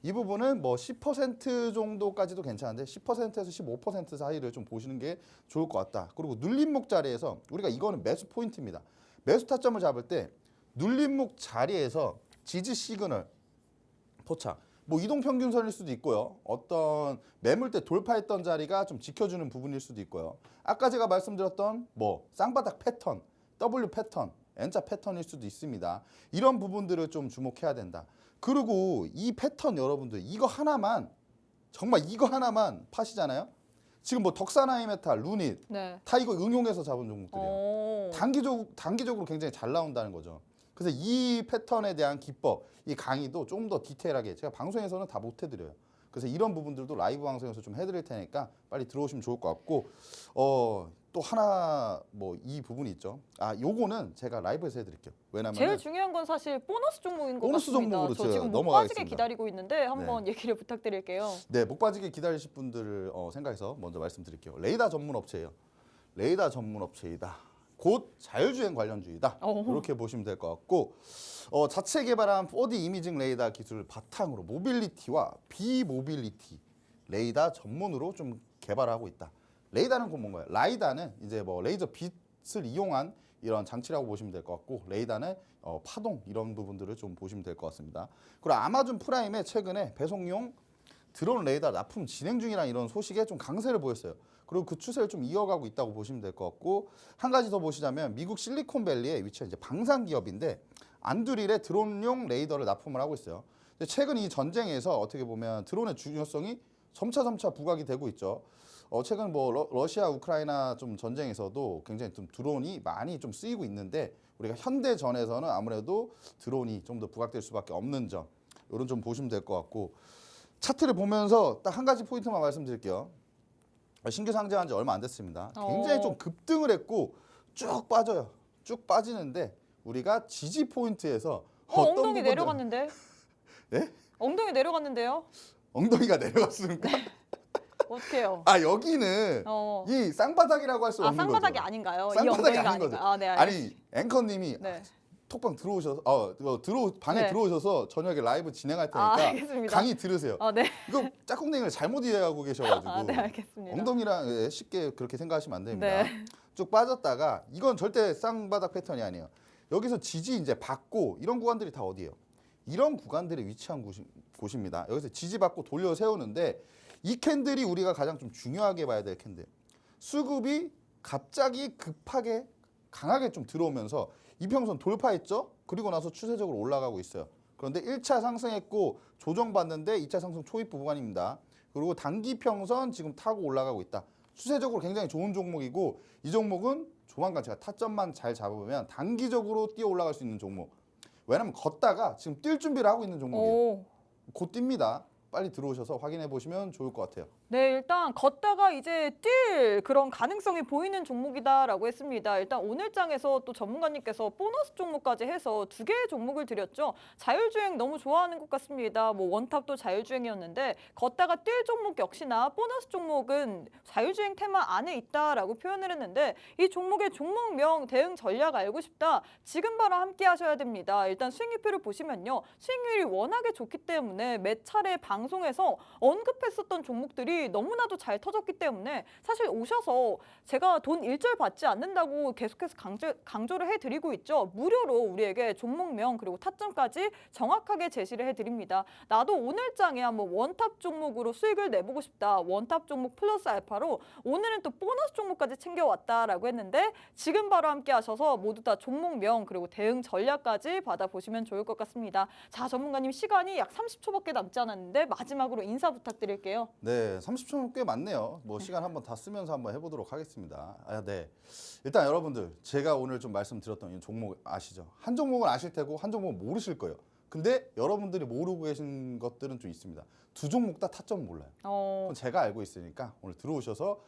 이 부분은 뭐 10% 정도까지도 괜찮은데 10%에서 15% 사이를 좀 보시는 게 좋을 것 같다. 그리고 눌림목 자리에서 우리가 이거는 매수 포인트입니다. 매수 타점을 잡을 때 눌림목 자리에서 지지 시그널 포착. 뭐 이동 평균선일 수도 있고요. 어떤 매물대 돌파했던 자리가 좀 지켜주는 부분일 수도 있고요. 아까 제가 말씀드렸던 뭐 쌍바닥 패턴, W 패턴, N자 패턴일 수도 있습니다. 이런 부분들을 좀 주목해야 된다. 그리고 이 패턴 여러분들 이거 하나만 정말 이거 하나만 파시잖아요. 지금 뭐 덕산하이메탈, 루닛 네. 다 이거 응용해서 잡은 종목들이에요. 단기적으로 굉장히 잘 나온다는 거죠. 그래서 이 패턴에 대한 기법, 이 강의도 조금 더 디테일하게 제가 방송에서는 다 못 해드려요. 그래서 이런 부분들도 라이브 방송에서 좀 해드릴 테니까 빨리 들어오시면 좋을 것 같고 또 하나 뭐 이 부분이 있죠. 요거는 제가 라이브에서 해드릴게요. 왜냐면 제일 중요한 건 사실 보너스 종목인 것 보너스 같습니다. 종목으로 저 제가 지금 목 넘어가겠습니다. 빠지게 기다리고 있는데 한번 얘기를 부탁드릴게요. 네, 목 빠지게 기다리실 분들을 생각해서 먼저 말씀드릴게요. 레이더 전문 업체예요. 레이더 전문 업체이다. 곧 자율주행 관련주의다. 이렇게 보시면 될 것 같고 자체 개발한 4D 이미징 레이더 기술을 바탕으로 모빌리티와 비모빌리티 레이더 전문으로 좀 개발하고 있다. 레이더는 곧 뭔가요? 라이다는 이제 뭐 레이저 빛을 이용한 이런 장치라고 보시면 될 것 같고 레이더는 파동 이런 부분들을 좀 보시면 될 것 같습니다. 그리고 아마존 프라임에 최근에 배송용 드론 레이더 납품 진행 중이라는 이런 소식에 좀 강세를 보였어요. 그리고 그 추세를 좀 이어가고 있다고 보시면 될 것 같고 한 가지 더 보시자면 미국 실리콘밸리에 위치한 이제 방산 기업인데 안드릴의 드론용 레이더를 납품을 하고 있어요. 근데 최근 이 전쟁에서 어떻게 보면 드론의 중요성이 점차 부각이 되고 있죠. 최근 뭐 러시아 우크라이나 좀 전쟁에서도 굉장히 좀 드론이 많이 좀 쓰이고 있는데 우리가 현대전에서는 아무래도 드론이 좀 더 부각될 수밖에 없는 점 이런 좀 보시면 될 것 같고 차트를 보면서 딱 한 가지 포인트만 말씀드릴게요. 신규 상장한 지 얼마 안 됐습니다. 굉장히 좀 급등을 했고 쭉 빠져요. 쭉 빠지는데 우리가 지지 포인트에서 어떤 엉덩이 부분들- 내려갔는데? 네? 엉덩이 내려갔는데요? 엉덩이가 내려갔습니까? 어떡해요? 여기는 어. 이 쌍바닥이라고 할 수 없는 거죠. 쌍바닥이 아닌가요? 이 쌍바닥이 엉덩이가 아닌 거죠. 아닌가요? 네, 아니 앵커님이 네. 톡방 들어오셔서 방에 네. 들어오셔서 저녁에 라이브 진행할 아, 테니까 알겠습니다. 강의 들으세요. 네. 이거 짝꿍댕이를 잘못 이해하고 계셔가지고 네, 알겠습니다. 엉덩이랑 쉽게 그렇게 생각하시면 안 됩니다. 네. 쭉 빠졌다가 이건 절대 쌍바닥 패턴이 아니에요. 여기서 지지 이제 받고 이런 구간들이 다 어디예요? 이런 구간들이 위치한 곳입니다. 여기서 지지 받고 돌려 세우는데 이 캔들이 우리가 가장 좀 중요하게 봐야 될 캔들. 수급이 갑자기 급하게 강하게 좀 들어오면서 이평선 돌파했죠? 그리고 나서 추세적으로 올라가고 있어요. 그런데 1차 상승했고 조정받는데 2차 상승 초입 구간입니다. 그리고 단기 평선 지금 타고 올라가고 있다. 추세적으로 굉장히 좋은 종목이고 이 종목은 조만간 제가 타점만 잘 잡으면 단기적으로 뛰어 올라갈 수 있는 종목. 왜냐면 걷다가 지금 뛸 준비를 하고 있는 종목이에요. 오. 곧 뜁니다. 빨리 들어오셔서 확인해 보시면 좋을 것 같아요. 네, 일단 걷다가 이제 뛸 그런 가능성이 보이는 종목이다라고 했습니다. 일단 오늘장에서 또 전문가님께서 보너스 종목까지 해서 2개의 종목을 드렸죠. 자율주행 너무 좋아하는 것 같습니다. 뭐 원탑도 자율주행이었는데 걷다가 뛸 종목 역시나 보너스 종목은 자율주행 테마 안에 있다라고 표현을 했는데 이 종목의 종목명, 대응 전략 알고 싶다. 지금 바로 함께 하셔야 됩니다. 일단 수익률표를 보시면요. 수익률이 워낙에 좋기 때문에 몇 차례 방송에서 언급했었던 종목들이 너무나도 잘 터졌기 때문에 사실 오셔서 제가 돈 일절 받지 않는다고 계속해서 강조를 해드리고 있죠. 무료로 우리에게 종목명 그리고 타점까지 정확하게 제시를 해드립니다. 나도 오늘장에 한번 원탑 종목으로 수익을 내보고 싶다. 원탑 종목 플러스 알파로 오늘은 또 보너스 종목까지 챙겨왔다라고 했는데 지금 바로 함께 하셔서 모두 다 종목명 그리고 대응 전략까지 받아보시면 좋을 것 같습니다. 자, 전문가님 시간이 약 30초밖에 남지 않았는데 마지막으로 인사 부탁드릴게요. 네, 30초면 꽤 많네요. 뭐 시간 한번 다 쓰면서 한번 해보도록 하겠습니다. 네. 일단 여러분들 제가 오늘 좀 말씀드렸던 이 종목 아시죠? 한 종목은 아실 테고 한 종목은 모르실 거예요. 근데 여러분들이 모르고 계신 것들은 좀 있습니다. 2종목 다 타점 몰라요. 그건 제가 알고 있으니까 오늘 들어오셔서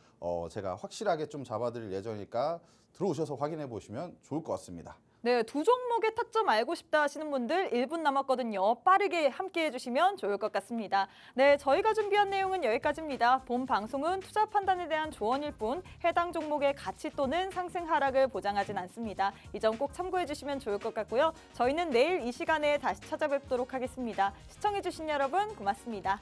제가 확실하게 좀 잡아드릴 예정이니까 들어오셔서 확인해 보시면 좋을 것 같습니다. 네, 두 종목의 타점 알고 싶다 하시는 분들 1분 남았거든요. 빠르게 함께 해주시면 좋을 것 같습니다. 네, 저희가 준비한 내용은 여기까지입니다. 본 방송은 투자 판단에 대한 조언일 뿐 해당 종목의 가치 또는 상승 하락을 보장하진 않습니다. 이 점 꼭 참고해 주시면 좋을 것 같고요. 저희는 내일 이 시간에 다시 찾아뵙도록 하겠습니다. 시청해 주신 여러분 고맙습니다.